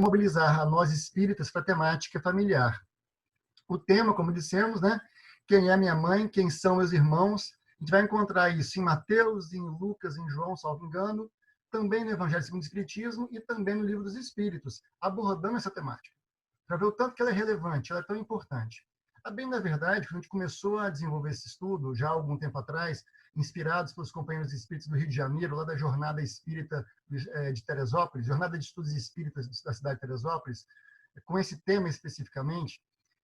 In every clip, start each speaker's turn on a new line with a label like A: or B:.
A: mobilizar a nós espíritas para a temática familiar. O tema, como dissemos, né? Quem é minha mãe, quem são meus irmãos. A gente vai encontrar isso em Mateus, em Lucas, em João, salvo engano, também no Evangelho segundo o Espiritismo e também no Livro dos Espíritos, abordando essa temática. Para ver o tanto que ela é relevante, ela é tão importante. A bem da verdade, quando a gente começou a desenvolver esse estudo, já há algum tempo atrás, inspirados pelos companheiros espíritas do Rio de Janeiro, lá da Jornada Espírita de Teresópolis, Jornada de Estudos Espíritas da cidade de Teresópolis, com esse tema especificamente,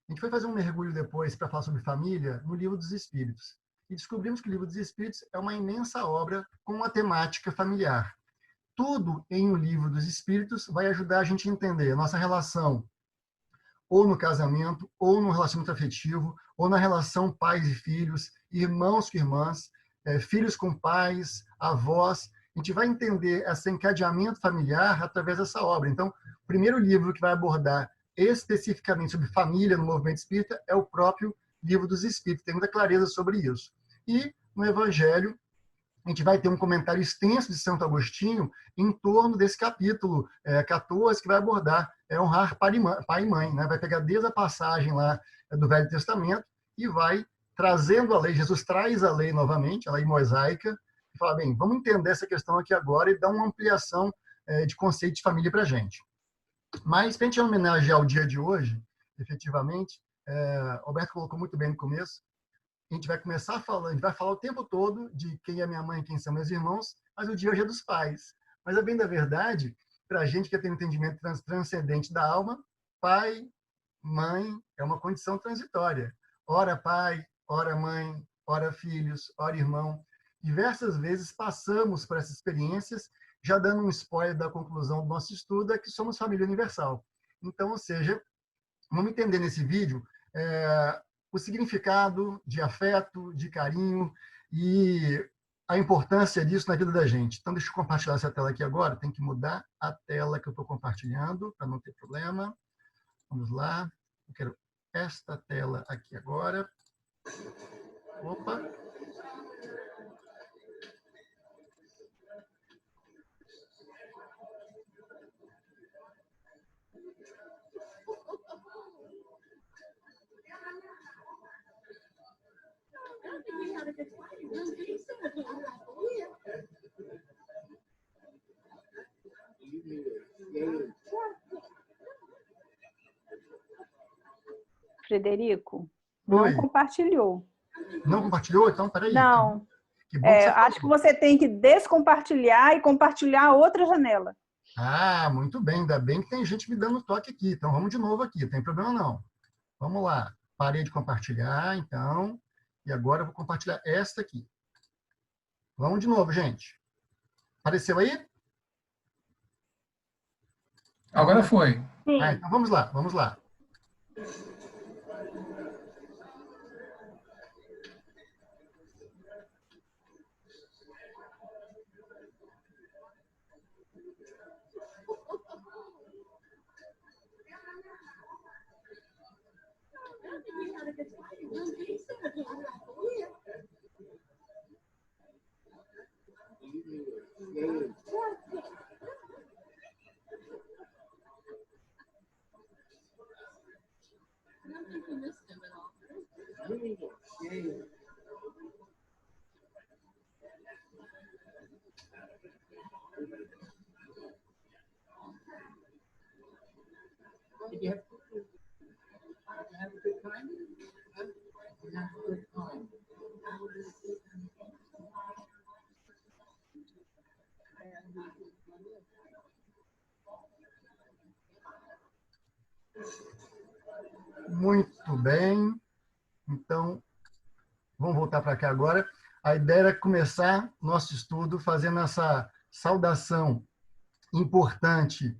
A: a gente foi fazer um mergulho depois para falar sobre família no Livro dos Espíritos. E descobrimos que o Livro dos Espíritos é uma imensa obra com uma temática familiar. Tudo em O Livro dos Espíritos vai ajudar a gente a entender a nossa relação ou no casamento, ou no relacionamento afetivo, ou na relação pais e filhos, irmãos com irmãs, filhos com pais, avós. A gente vai entender esse encadeamento familiar através dessa obra. Então, o primeiro livro que vai abordar especificamente sobre família no movimento espírita é o próprio Livro dos Espíritos. Tem muita clareza sobre isso. E, no Evangelho, a gente vai ter um comentário extenso de Santo Agostinho em torno desse capítulo 14, que vai abordar honrar pai e mãe. Né? Vai pegar desde a passagem lá do Velho Testamento e vai trazendo a lei. Jesus traz a lei novamente, a lei mosaica, e fala, bem, vamos entender essa questão aqui agora e dar uma ampliação de conceito de família para a gente. Mas, para a gente homenagear o dia de hoje, efetivamente, Alberto colocou muito bem no começo, a gente vai começar falando, a gente vai falar o tempo todo de quem é minha mãe, quem são meus irmãos, mas o dia hoje é dos pais. Mas, a bem da verdade, para a gente que tem um entendimento transcendente da alma, pai, mãe é uma condição transitória. Ora pai, ora mãe, ora filhos, ora irmão. Diversas vezes passamos por essas experiências, já dando um spoiler da conclusão do nosso estudo, é que somos família universal. Então, ou seja, vamos entender nesse vídeo o significado de afeto, de carinho e a importância disso na vida da gente. Então, deixa eu compartilhar essa tela aqui agora. Tem que mudar a tela que eu estou compartilhando, para não ter problema. Vamos lá. Eu quero esta tela aqui agora. Opa!
B: Frederico, não
A: Oi.
B: compartilhou.
A: Não compartilhou? Então, peraí.
B: Não.
A: Que bom que você
B: acho que você tem que descompartilhar e compartilhar outra janela.
A: Ah, muito bem. Ainda bem que tem gente me dando toque aqui. Então, vamos de novo aqui. Não tem problema, não. Vamos lá. Parei de compartilhar, então. E agora eu vou compartilhar esta aqui. Vamos de novo, gente. Apareceu aí?
C: Agora foi.
A: Então vamos lá, vamos lá. Muito bem. Então, vamos voltar para cá agora. A ideia era começar nosso estudo fazendo essa saudação importante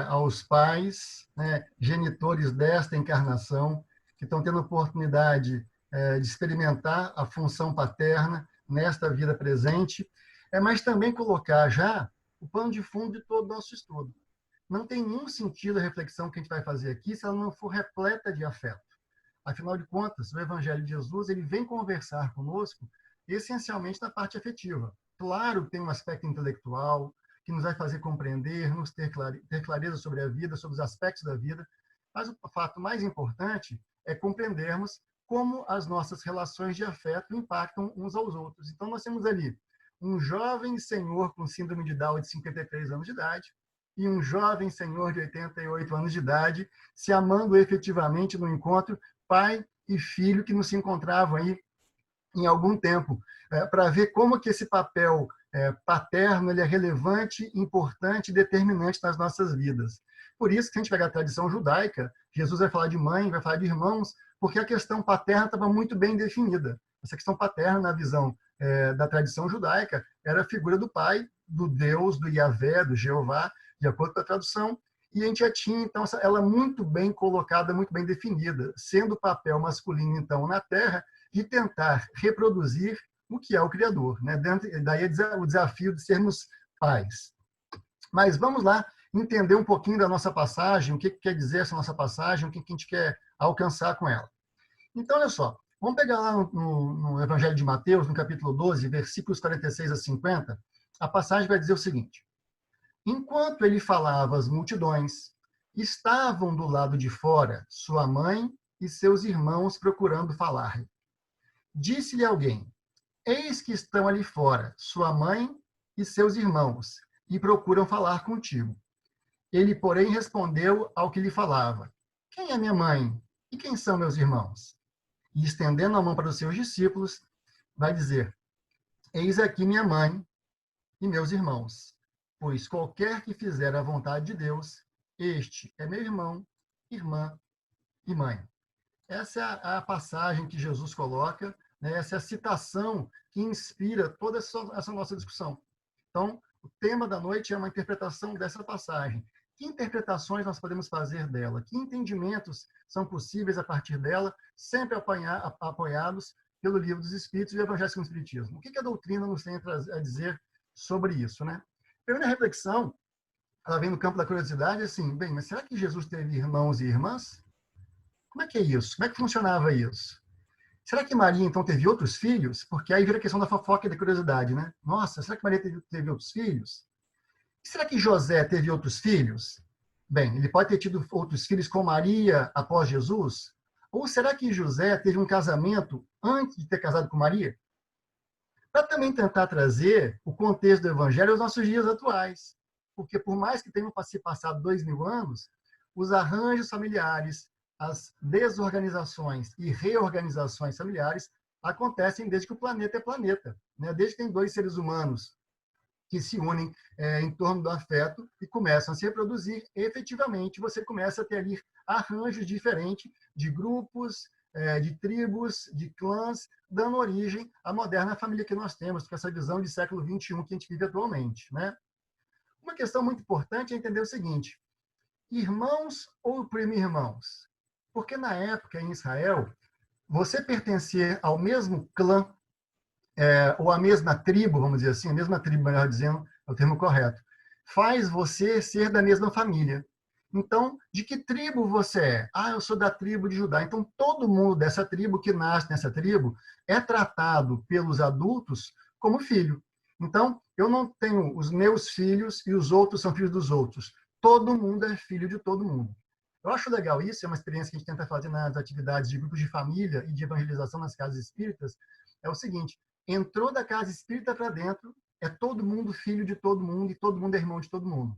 A: aos pais, né, genitores desta encarnação, que estão tendo a oportunidade de experimentar a função paterna nesta vida presente, mas também colocar já o pano de fundo de todo o nosso estudo. Não tem nenhum sentido a reflexão que a gente vai fazer aqui se ela não for repleta de afeto. Afinal de contas, o Evangelho de Jesus ele vem conversar conosco essencialmente na parte afetiva. Claro que tem um aspecto intelectual, que nos vai fazer compreender, nos ter clareza sobre a vida, sobre os aspectos da vida. Mas o fato mais importante é compreendermos como as nossas relações de afeto impactam uns aos outros. Então, nós temos ali um jovem senhor com síndrome de Down de 53 anos de idade e um jovem senhor de 88 anos de idade se amando efetivamente no encontro, pai e filho que não se encontravam aí em algum tempo, para ver como que esse papel paterno ele é relevante, importante e determinante nas nossas vidas. Por isso, se a gente pegar a tradição judaica, Jesus vai falar de mãe, vai falar de irmãos, porque a questão paterna estava muito bem definida. Essa questão paterna, na visão da tradição judaica, era a figura do pai, do Deus, do Yahvé, do Jeová, de acordo com a tradução, e a gente já tinha, então, ela muito bem colocada, muito bem definida, sendo o papel masculino, então, na Terra, de tentar reproduzir o que é o Criador. Né? Daí o desafio de sermos pais. Mas vamos lá entender um pouquinho da nossa passagem, o que quer dizer essa nossa passagem, o que a gente quer alcançar com ela. Então, olha só, vamos pegar lá no Evangelho de Mateus, no capítulo 12, versículos 46 a 50, a passagem vai dizer o seguinte: enquanto ele falava às multidões, estavam do lado de fora sua mãe e seus irmãos procurando falar-lhe. Disse-lhe alguém: eis que estão ali fora sua mãe e seus irmãos, e procuram falar contigo. Ele, porém, respondeu ao que lhe falava: quem é minha mãe? E quem são meus irmãos? E, estendendo a mão para os seus discípulos, vai dizer: eis aqui minha mãe e meus irmãos. Pois qualquer que fizer a vontade de Deus, este é meu irmão, irmã e mãe. Essa é a passagem que Jesus coloca, né? Essa é a citação que inspira toda essa nossa discussão. Então, o tema da noite é uma interpretação dessa passagem. Que interpretações nós podemos fazer dela? Que entendimentos são possíveis a partir dela, sempre apoiados pelo Livro dos Espíritos e o Evangelho segundo o Espiritismo? O que a doutrina nos tem a dizer sobre isso, né? A primeira reflexão, ela vem no campo da curiosidade, assim, bem, mas será que Jesus teve irmãos e irmãs? Como é que é isso? Como é que funcionava isso? Será que Maria, então, teve outros filhos? Porque aí vira a questão da fofoca e da curiosidade, né? Nossa, será que Maria teve outros filhos? E será que José teve outros filhos? Bem, ele pode ter tido outros filhos com Maria após Jesus? Ou será que José teve um casamento antes de ter casado com Maria? Para também tentar trazer o contexto do Evangelho aos nossos dias atuais. Porque, por mais que tenham se passado 2000 anos, os arranjos familiares, as desorganizações e reorganizações familiares acontecem desde que o planeta é planeta, né? Desde que tem dois seres humanos que se unem em torno do afeto e começam a se reproduzir, efetivamente você começa a ter ali arranjos diferentes de grupos, de tribos, de clãs, dando origem à moderna família que nós temos, com essa visão de século XXI que a gente vive atualmente, né? Uma questão muito importante é entender o seguinte: irmãos ou primo-irmãos? Porque na época, em Israel, você pertencer ao mesmo clã, ou à mesma tribo, vamos dizer assim, a mesma tribo, melhor dizendo, é o termo correto, faz você ser da mesma família. Então, de que tribo você é? Ah, eu sou da tribo de Judá. Então, todo mundo dessa tribo que nasce nessa tribo é tratado pelos adultos como filho. Então, eu não tenho os meus filhos e os outros são filhos dos outros. Todo mundo é filho de todo mundo. Eu acho legal isso, é uma experiência que a gente tenta fazer nas atividades de grupos de família e de evangelização nas casas espíritas. É o seguinte: entrou da casa espírita para dentro, é todo mundo filho de todo mundo e todo mundo é irmão de todo mundo.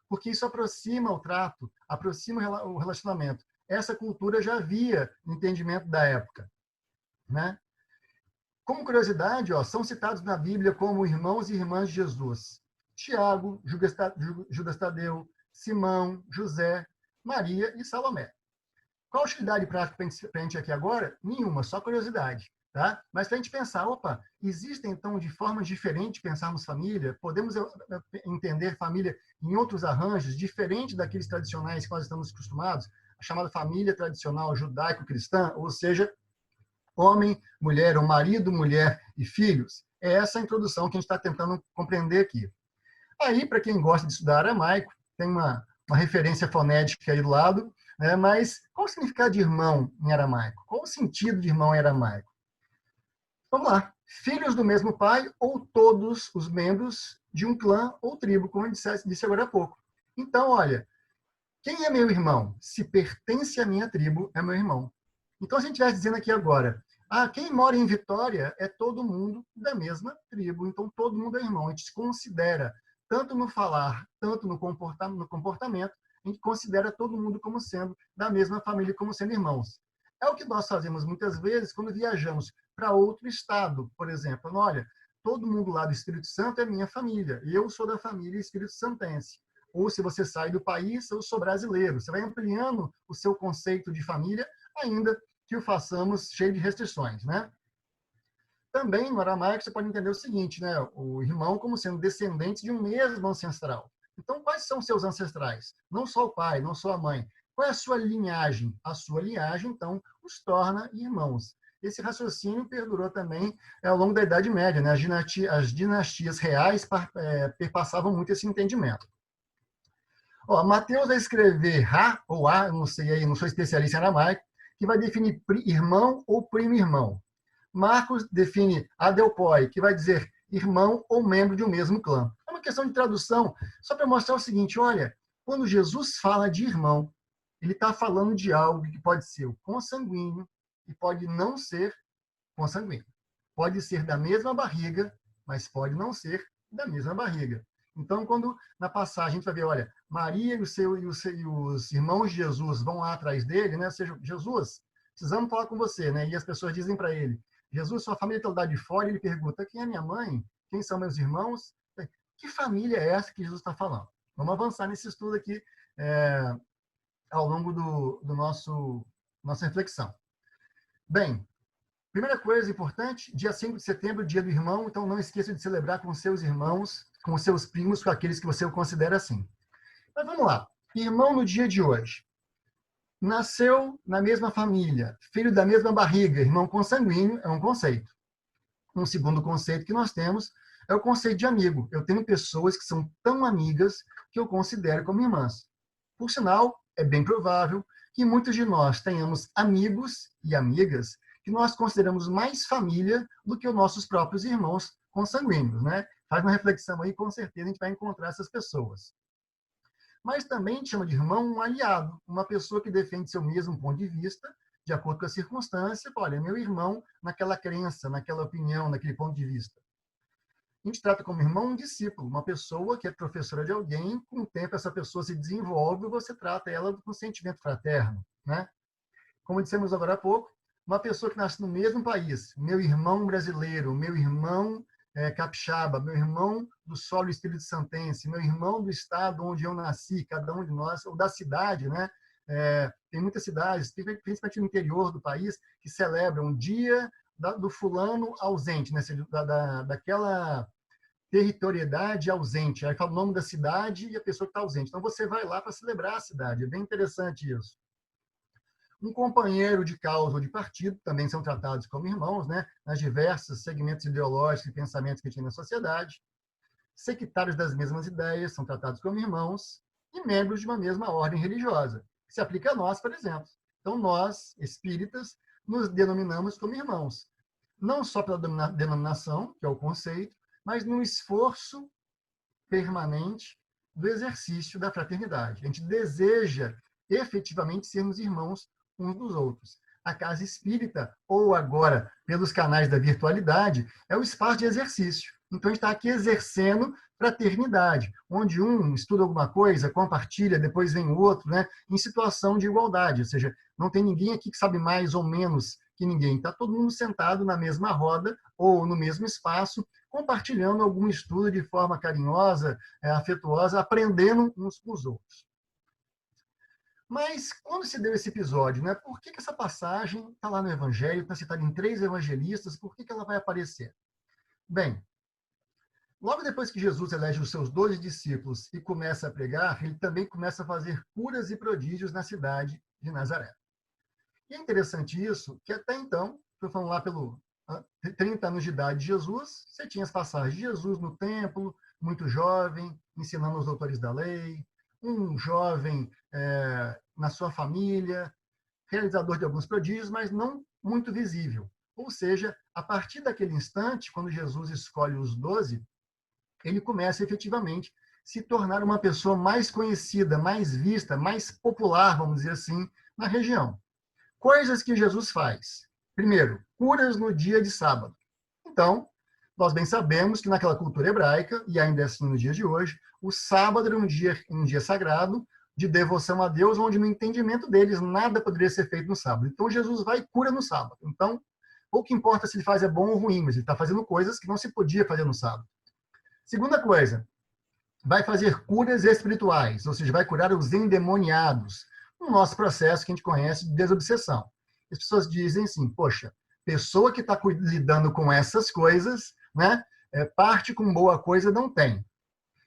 A: Porque isso aproxima o trato, aproxima o relacionamento. Essa cultura já havia no entendimento da época, né? Como curiosidade, são citados na Bíblia como irmãos e irmãs de Jesus: Tiago, Judas Tadeu, Simão, José, Maria e Salomé. Qual a utilidade prática para a gente aqui agora? Nenhuma, só curiosidade. Tá? Mas para a gente pensar, existem então de formas diferentes de pensarmos família? Podemos entender família em outros arranjos, diferente daqueles tradicionais que nós estamos acostumados, a chamada família tradicional judaico-cristã, ou seja, homem, mulher, ou marido, mulher e filhos? É essa a introdução que a gente está tentando compreender aqui. Aí, para quem gosta de estudar aramaico, tem uma referência fonética aí do lado, né? Mas qual o significado de irmão em aramaico? Qual o sentido de irmão em aramaico? Vamos lá. filhos do mesmo pai ou todos os membros de um clã ou tribo, como eu disse agora há pouco. Então, olha, quem é meu irmão? Se pertence à minha tribo, é meu irmão. Então, se a gente estivesse dizendo aqui agora, quem mora em Vitória é todo mundo da mesma tribo, então todo mundo é irmão. A gente se considera, tanto no falar, tanto no comportamento, a gente considera todo mundo como sendo da mesma família, como sendo irmãos. É o que nós fazemos muitas vezes quando viajamos para outro estado, por exemplo. Olha, todo mundo lá do Espírito Santo é minha família, eu sou da família Espírito Santense. Ou se você sai do país, eu sou brasileiro. Você vai ampliando o seu conceito de família, ainda que o façamos cheio de restrições, né? Também, no aramaico, você pode entender o seguinte, né? O irmão como sendo descendente de um mesmo ancestral. Então, quais são seus ancestrais? Não só o pai, não só a mãe. Qual é a sua linhagem? A sua linhagem, então, os torna irmãos. Esse raciocínio perdurou também ao longo da Idade Média, né? As dinastias reais perpassavam muito esse entendimento. Mateus vai escrever Ra ou A, não sei aí, não sou especialista em aramaico, que vai definir irmão ou primo-irmão. Marcos define adelpoi, que vai dizer irmão ou membro de um mesmo clã. É uma questão de tradução, só para mostrar o seguinte, olha, quando Jesus fala de irmão, ele está falando de algo que pode ser o consanguíneo e pode não ser consanguíneo. Pode ser da mesma barriga, mas pode não ser da mesma barriga. Então, quando na passagem a gente vai ver, olha, Maria e os irmãos de Jesus vão lá atrás dele, né? Ou seja, Jesus, precisamos falar com você, né? E as pessoas dizem para ele, Jesus, sua família está lá de fora, e ele pergunta, quem é minha mãe? Quem são meus irmãos? Que família é essa que Jesus está falando? Vamos avançar nesse estudo aqui ao longo do nossa reflexão. Bem, primeira coisa importante, dia 5 de setembro, dia do irmão, então não esqueça de celebrar com seus irmãos, com seus primos, com aqueles que você considera assim. Mas vamos lá. Irmão no dia de hoje. Nasceu na mesma família, filho da mesma barriga, irmão consanguíneo, é um conceito. Um segundo conceito que nós temos é o conceito de amigo. Eu tenho pessoas que são tão amigas que eu considero como irmãs. Por sinal, é bem provável que muitos de nós tenhamos amigos e amigas que nós consideramos mais família do que os nossos próprios irmãos consanguíneos, né? Faz uma reflexão aí, com certeza a gente vai encontrar essas pessoas. Mas também a gente chama de irmão um aliado, uma pessoa que defende seu mesmo ponto de vista, de acordo com a circunstância. Olha, meu irmão naquela crença, naquela opinião, naquele ponto de vista. A gente trata como irmão um discípulo, uma pessoa que é professora de alguém, com o tempo essa pessoa se desenvolve e você trata ela com sentimento fraterno, né? Como dissemos agora há pouco, uma pessoa que nasce no mesmo país, meu irmão brasileiro, meu irmão capixaba, meu irmão do solo Espírito Santense, meu irmão do estado onde eu nasci, cada um de nós, ou da cidade, né? Tem muitas cidades, principalmente no interior do país, que celebram o dia do fulano ausente, né? Daquela territorialidade ausente. Aí fala o nome da cidade e a pessoa que está ausente. Então você vai lá para celebrar a cidade. É bem interessante isso. Um companheiro de causa ou de partido também são tratados como irmãos, né? Nas diversos segmentos ideológicos e pensamentos que tem na sociedade. Sectários das mesmas ideias são tratados como irmãos e membros de uma mesma ordem religiosa. Se aplica a nós, por exemplo. Então, nós, espíritas, nos denominamos como irmãos. Não só pela denominação, que é o conceito, mas no esforço permanente do exercício da fraternidade. A gente deseja efetivamente sermos irmãos uns dos outros. A casa espírita, ou agora pelos canais da virtualidade, é o espaço de exercício. Então, a gente está aqui exercendo fraternidade, onde um estuda alguma coisa, compartilha, depois vem o outro, né, em situação de igualdade, ou seja, não tem ninguém aqui que sabe mais ou menos que ninguém. Está todo mundo sentado na mesma roda ou no mesmo espaço, compartilhando algum estudo de forma carinhosa, afetuosa, aprendendo uns com os outros. Mas, quando se deu esse episódio, né, por que essa passagem está lá no Evangelho, está citada em 3 evangelistas, por que ela vai aparecer? Bem, logo depois que Jesus elege os seus 12 discípulos e começa a pregar, ele também começa a fazer curas e prodígios na cidade de Nazaré. E é interessante isso, que até então, estou falando lá pelo 30 anos de idade de Jesus, você tinha as passagens de Jesus no templo, muito jovem, ensinando os doutores da lei, um jovem na sua família, realizador de alguns prodígios, mas não muito visível. Ou seja, a partir daquele instante, quando Jesus escolhe os 12, ele começa efetivamente a se tornar uma pessoa mais conhecida, mais vista, mais popular, vamos dizer assim, na região. Coisas que Jesus faz. Primeiro, curas no dia de sábado. Então, nós bem sabemos que naquela cultura hebraica, e ainda assim nos dias de hoje, o sábado era um dia sagrado de devoção a Deus, onde no entendimento deles nada poderia ser feito no sábado. Então, Jesus vai e cura no sábado. Então, pouco importa se ele faz é bom ou ruim, mas ele está fazendo coisas que não se podia fazer no sábado. Segunda coisa, vai fazer curas espirituais, ou seja, vai curar os endemoniados, no nosso processo que a gente conhece de desobsessão. As pessoas dizem assim, poxa, pessoa que está lidando com essas coisas, né, parte com boa coisa não tem.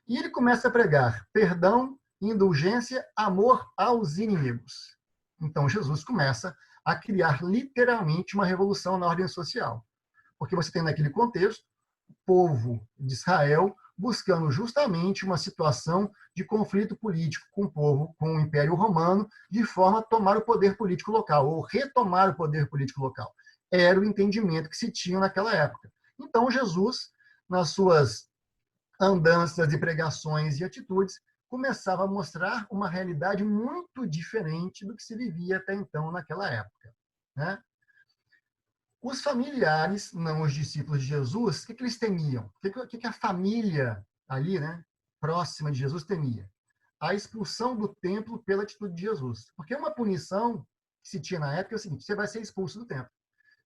A: E ele começa a pregar perdão, indulgência, amor aos inimigos. Então Jesus começa a criar literalmente uma revolução na ordem social. Porque você tem naquele contexto o povo de Israel buscando justamente uma situação de conflito político com o povo, com o Império Romano, de forma a tomar o poder político local, ou retomar o poder político local. Era o entendimento que se tinha naquela época. Então, Jesus, nas suas andanças e pregações e atitudes, começava a mostrar uma realidade muito diferente do que se vivia até então naquela época, né? Os familiares, não os discípulos de Jesus, o que eles temiam? O que a família ali, né, próxima de Jesus temia? A expulsão do templo pela atitude de Jesus. Porque uma punição que se tinha na época é o seguinte, você vai ser expulso do templo.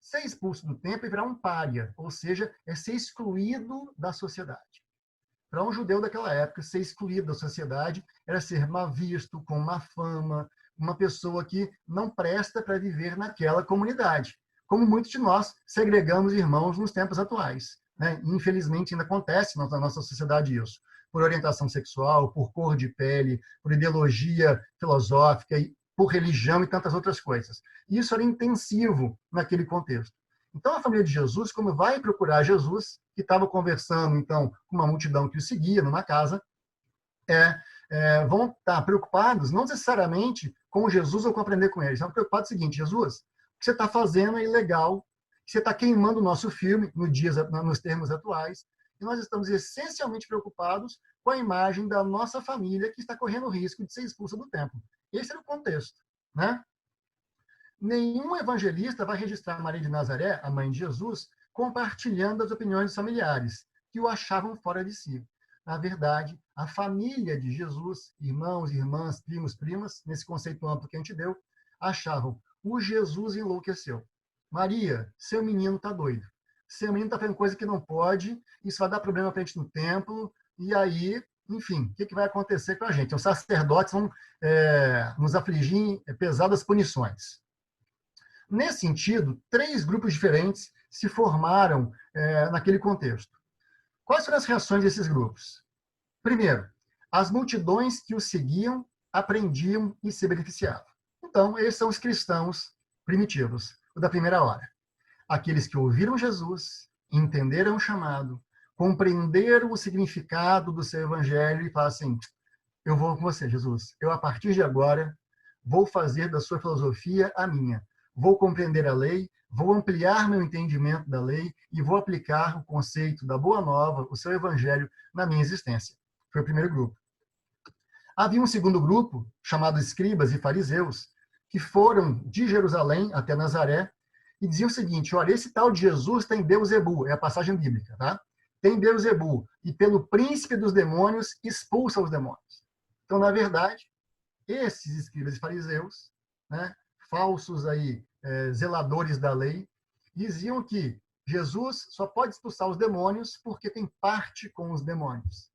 A: Ser expulso do templo é virar um pária, ou seja, é ser excluído da sociedade. Para um judeu daquela época, ser excluído da sociedade era ser mal visto, com má fama, uma pessoa que não presta para viver naquela comunidade. Como muitos de nós segregamos irmãos nos tempos atuais, né? Infelizmente, ainda acontece na nossa sociedade isso, por orientação sexual, por cor de pele, por ideologia filosófica, por religião e tantas outras coisas. E isso era intensivo naquele contexto. Então, a família de Jesus, como vai procurar Jesus, que estava conversando, então, com uma multidão que o seguia numa casa, vão estar preocupados, não necessariamente com Jesus ou com aprender com ele, estão preocupados com o seguinte, Jesus, o que você está fazendo é ilegal, você está queimando o nosso filme nos termos atuais, e nós estamos essencialmente preocupados com a imagem da nossa família que está correndo o risco de ser expulsa do templo. Esse era o contexto, né? Nenhum evangelista vai registrar Maria de Nazaré, a mãe de Jesus, compartilhando as opiniões dos familiares, que o achavam fora de si. Na verdade, a família de Jesus, irmãos, irmãs, primos, primas, nesse conceito amplo que a gente deu, achavam, o Jesus enlouqueceu. Maria, seu menino está doido. Seu menino está fazendo coisa que não pode, isso vai dar problema para a gente no templo, e aí, enfim, o que vai acontecer com a gente? Os sacerdotes vão nos afligir em pesadas punições. Nesse sentido, 3 grupos diferentes se formaram naquele contexto. Quais foram as reações desses grupos? Primeiro, as multidões que o seguiam, aprendiam e se beneficiavam. Então, esses são os cristãos primitivos, o da primeira hora. Aqueles que ouviram Jesus, entenderam o chamado, compreenderam o significado do seu evangelho e falaram assim, eu vou com você, Jesus. Eu, a partir de agora, vou fazer da sua filosofia a minha. Vou compreender a lei, vou ampliar meu entendimento da lei e vou aplicar o conceito da Boa Nova, o seu evangelho, na minha existência. Foi o primeiro grupo. Havia um segundo grupo, chamado escribas e fariseus, que foram de Jerusalém até Nazaré e diziam o seguinte, olha, esse tal de Jesus tem Beelzebul, é a passagem bíblica, tá? Tem Beelzebul, e pelo príncipe dos demônios expulsa os demônios. Então, na verdade, esses escribas e fariseus, né, falsos aí, zeladores da lei, diziam que Jesus só pode expulsar os demônios porque tem parte com os demônios.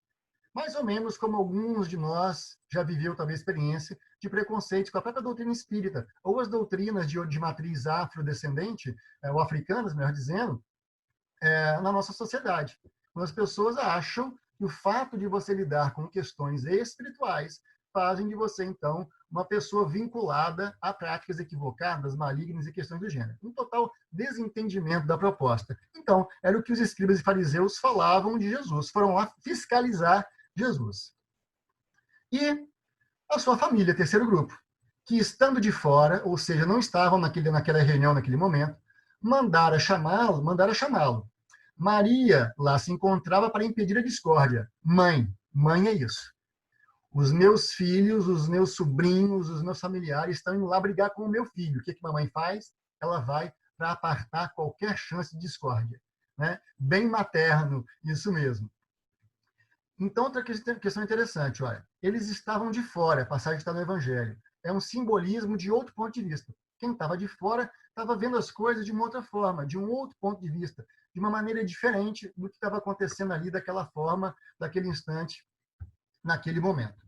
A: Mais ou menos como alguns de nós já viveu talvez experiência de preconceito com a própria doutrina espírita, ou as doutrinas de matriz afrodescendente, ou africanas, melhor dizendo, na nossa sociedade. Quando as pessoas acham que o fato de você lidar com questões espirituais fazem de você, então, uma pessoa vinculada a práticas equivocadas, malignas e questões do gênero. Um total desentendimento da proposta. Então, era o que os escribas e fariseus falavam de Jesus. Foram lá fiscalizar Jesus. E a sua família, terceiro grupo, que estando de fora, ou seja, não estavam naquela reunião, naquele momento, Mandara chamá-lo. Maria lá se encontrava para impedir a discórdia. Mãe é isso. Os meus filhos, os meus sobrinhos, os meus familiares estão indo lá brigar com o meu filho. O que a mamãe faz? Ela vai para apartar qualquer chance de discórdia. Né? Bem materno, isso mesmo. Então, outra questão interessante, olha, eles estavam de fora, a passagem está no Evangelho. É um simbolismo de outro ponto de vista. Quem estava de fora estava vendo as coisas de uma outra forma, de um outro ponto de vista, de uma maneira diferente do que estava acontecendo ali daquela forma, daquele instante, naquele momento.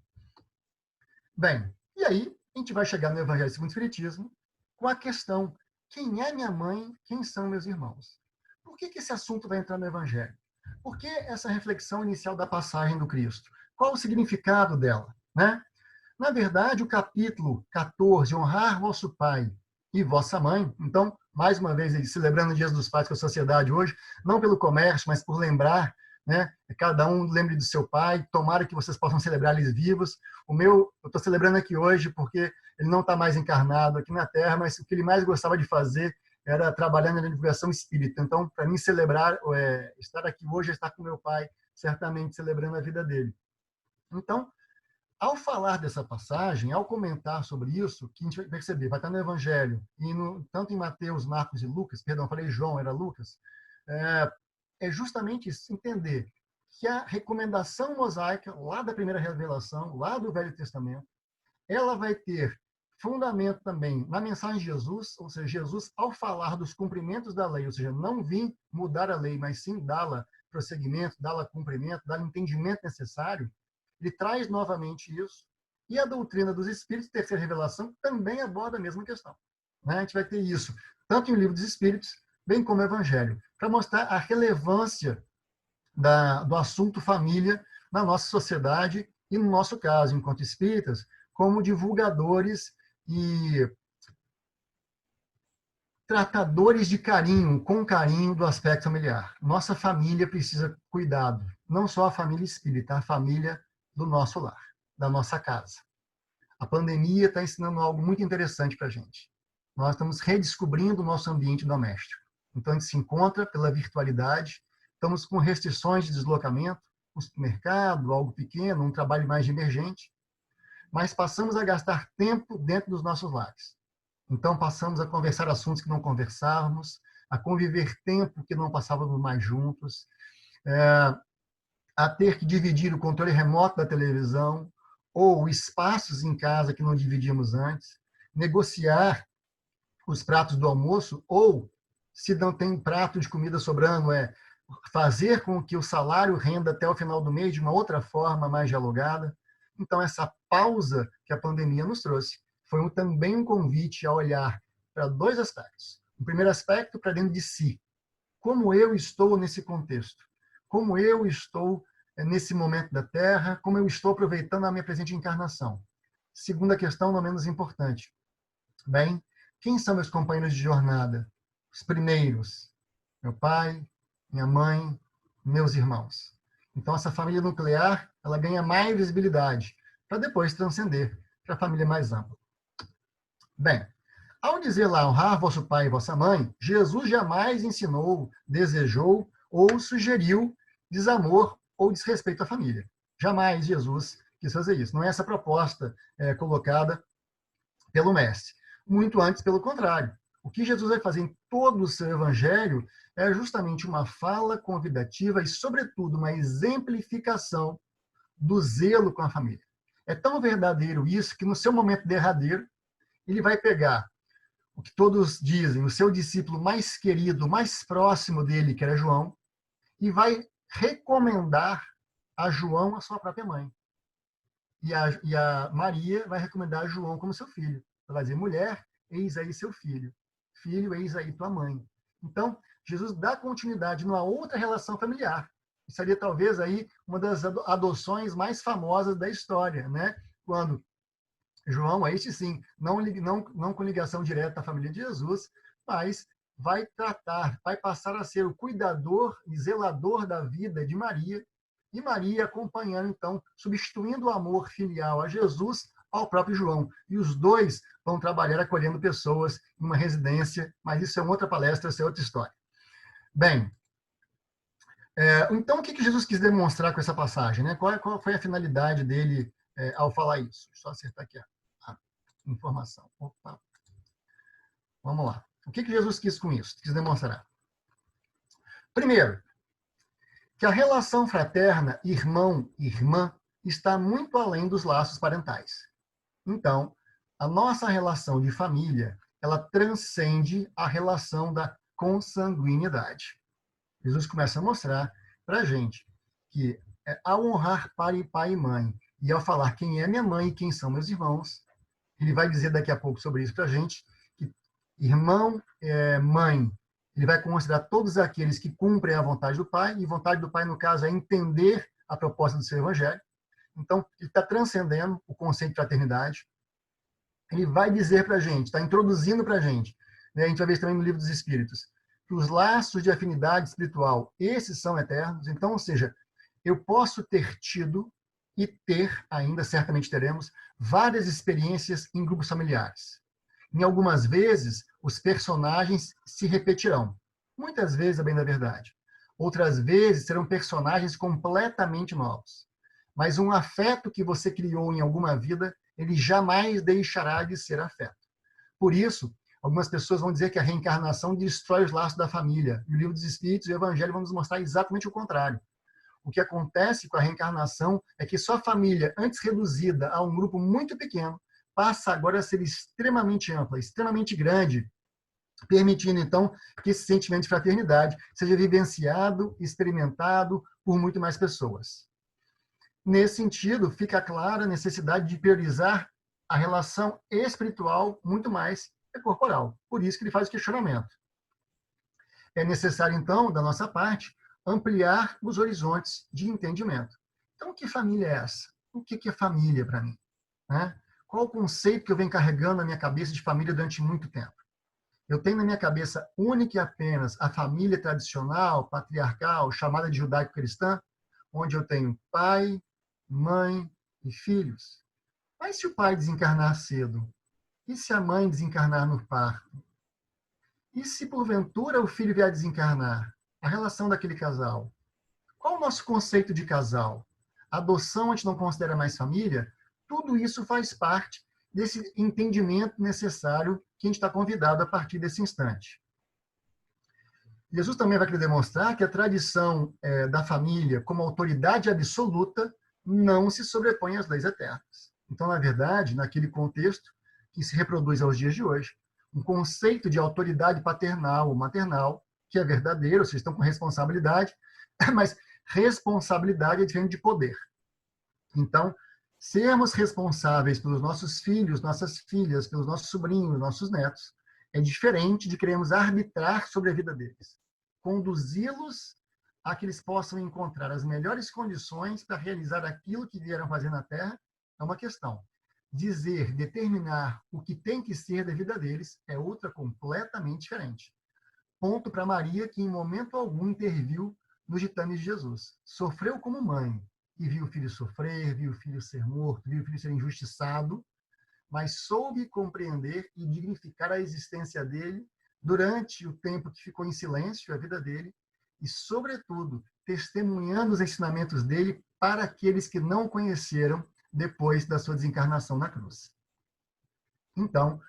A: Bem, e aí a gente vai chegar no Evangelho segundo o Espiritismo com a questão: quem é minha mãe, quem são meus irmãos? Por que esse assunto vai entrar no Evangelho? Por que essa reflexão inicial da passagem do Cristo? Qual o significado dela? Né? Na verdade, o capítulo 14, honrar vosso pai e vossa mãe, então, mais uma vez, celebrando o Dia dos Pais com a sociedade hoje, não pelo comércio, mas por lembrar, né? Cada um lembre do seu pai, tomara que vocês possam celebrar eles vivos. Eu estou celebrando aqui hoje porque ele não está mais encarnado aqui na Terra, mas o que ele mais gostava de fazer era trabalhando na divulgação espírita. Então, para mim, celebrar, estar aqui hoje é estar com meu pai, certamente celebrando a vida dele. Então, ao falar dessa passagem, ao comentar sobre isso, que a gente vai perceber, vai estar no Evangelho, e tanto em Mateus, Marcos e Lucas, perdão, falei João, era Lucas, é justamente isso, entender que a recomendação mosaica, lá da primeira revelação, lá do Velho Testamento, ela vai ter fundamento também na mensagem de Jesus, ou seja, Jesus, ao falar dos cumprimentos da lei, ou seja, não vim mudar a lei, mas sim dá-la prosseguimento, dá-la cumprimento, dá-la entendimento necessário, ele traz novamente isso. E a doutrina dos Espíritos, terceira revelação, também aborda a mesma questão. Né? A gente vai ter isso, tanto em o Livro dos Espíritos, bem como o Evangelho, para mostrar a relevância do assunto família na nossa sociedade e, no nosso caso, enquanto espíritas, como divulgadores e tratadores de carinho, com carinho, do aspecto familiar. Nossa família precisa cuidado, não só a família espírita, a família do nosso lar, da nossa casa. A pandemia está ensinando algo muito interessante para a gente. Nós estamos redescobrindo o nosso ambiente doméstico. Então, a gente se encontra pela virtualidade, estamos com restrições de deslocamento, um supermercado, algo pequeno, um trabalho mais emergente, mas passamos a gastar tempo dentro dos nossos lares. Então, passamos a conversar assuntos que não conversávamos, a conviver tempo que não passávamos mais juntos, a ter que dividir o controle remoto da televisão ou espaços em casa que não dividíamos antes, negociar os pratos do almoço ou, se não tem prato de comida sobrando, fazer com que o salário renda até o final do mês de uma outra forma mais dialogada. Então, essa pausa que a pandemia nos trouxe foi também um convite a olhar para dois aspectos. O primeiro aspecto, para dentro de si. Como eu estou nesse contexto? Como eu estou nesse momento da Terra? Como eu estou aproveitando a minha presente encarnação? Segunda questão, não menos importante. Bem, quem são meus companheiros de jornada? Os primeiros. Meu pai, minha mãe, meus irmãos. Então, essa família nuclear, ela ganha mais visibilidade, para depois transcender para a família mais ampla. Bem, ao dizer lá, honrar vosso pai e vossa mãe, Jesus jamais ensinou, desejou ou sugeriu desamor ou desrespeito à família. Jamais Jesus quis fazer isso. Não é essa a proposta colocada pelo Mestre. Muito antes, pelo contrário. O que Jesus vai fazer em todo o seu evangelho é justamente uma fala convidativa e, sobretudo, uma exemplificação do zelo com a família. É tão verdadeiro isso que, no seu momento derradeiro, ele vai pegar o que todos dizem, o seu discípulo mais querido, mais próximo dele, que era João, e vai recomendar a João a sua própria mãe. E a Maria vai recomendar a João como seu filho. Ela vai dizer, mulher, eis aí seu filho. Filho, eis aí tua mãe. Então, Jesus dá continuidade numa outra relação familiar. Seria talvez aí uma das adoções mais famosas da história, né? Quando João, este sim, não com ligação direta à família de Jesus, mas vai passar a ser o cuidador e zelador da vida de Maria, e Maria acompanhando, então, substituindo o amor filial a Jesus, ao próprio João. E os dois vão trabalhar acolhendo pessoas em uma residência, mas isso é uma outra palestra, isso é outra história. Bem, então o que Jesus quis demonstrar com essa passagem, né? Qual foi a finalidade dele ao falar isso? Deixa eu só acertar aqui a informação. Opa. Vamos lá. O que Jesus quis com isso? Quis demonstrar. Primeiro, que a relação fraterna, irmão e irmã, está muito além dos laços parentais. Então, a nossa relação de família, ela transcende a relação da consanguinidade. Jesus começa a mostrar para a gente que, ao honrar pai e mãe, e ao falar quem é minha mãe e quem são meus irmãos, ele vai dizer daqui a pouco sobre isso para a gente, que irmão, mãe, ele vai considerar todos aqueles que cumprem a vontade do Pai, e vontade do Pai, no caso, é entender a proposta do seu Evangelho. Então, ele está transcendendo o conceito de fraternidade. Ele vai dizer para a gente, está introduzindo para a gente, né? A gente vai ver isso também no Livro dos Espíritos, que os laços de afinidade espiritual, esses são eternos. Então, ou seja, eu posso ter tido e ter, ainda certamente teremos, várias experiências em grupos familiares. Em algumas vezes, os personagens se repetirão. Muitas vezes, é bem da verdade. Outras vezes, serão personagens completamente novos. Mas um afeto que você criou em alguma vida, ele jamais deixará de ser afeto. Por isso, algumas pessoas vão dizer que a reencarnação destrói os laços da família. E o Livro dos Espíritos e o Evangelho vão nos mostrar exatamente o contrário. O que acontece com a reencarnação é que sua família, antes reduzida a um grupo muito pequeno, passa agora a ser extremamente ampla, extremamente grande, permitindo, então, que esse sentimento de fraternidade seja vivenciado, experimentado por muito mais pessoas. Nesse sentido, fica clara a necessidade de priorizar a relação espiritual muito mais que a corporal. Por isso que ele faz o questionamento. É necessário, então, da nossa parte, ampliar os horizontes de entendimento. Então, que família é essa? O que é família para mim? Né? Qual o conceito que eu venho carregando na minha cabeça de família durante muito tempo? Eu tenho na minha cabeça única e apenas a família tradicional, patriarcal, chamada de judaico-cristã, onde eu tenho pai, mãe e filhos. Mas se o pai desencarnar cedo? E se a mãe desencarnar no parto? E se, porventura, o filho vier desencarnar? A relação daquele casal? Qual o nosso conceito de casal? A adoção a gente não considera mais família? Tudo isso faz parte desse entendimento necessário que a gente está convidado a partir desse instante. Jesus também vai querer demonstrar que a tradição da família como autoridade absoluta não se sobrepõe às leis eternas. Então, na verdade, naquele contexto que se reproduz aos dias de hoje, um conceito de autoridade paternal ou maternal, que é verdadeiro, vocês estão com responsabilidade, mas responsabilidade é diferente de poder. Então, sermos responsáveis pelos nossos filhos, nossas filhas, pelos nossos sobrinhos, nossos netos, é diferente de queremos arbitrar sobre a vida deles. Conduzi-los a que eles possam encontrar as melhores condições para realizar aquilo que vieram fazer na Terra é uma questão. Dizer, determinar o que tem que ser da vida deles é outra completamente diferente. Ponto para Maria, que em momento algum interviu nos ditames de Jesus. Sofreu como mãe, e viu o filho sofrer, viu o filho ser morto, viu o filho ser injustiçado, mas soube compreender e dignificar a existência dele durante o tempo que ficou em silêncio, a vida dele, e, sobretudo, testemunhando os ensinamentos dele para aqueles que não o conheceram depois da sua desencarnação na cruz. Então,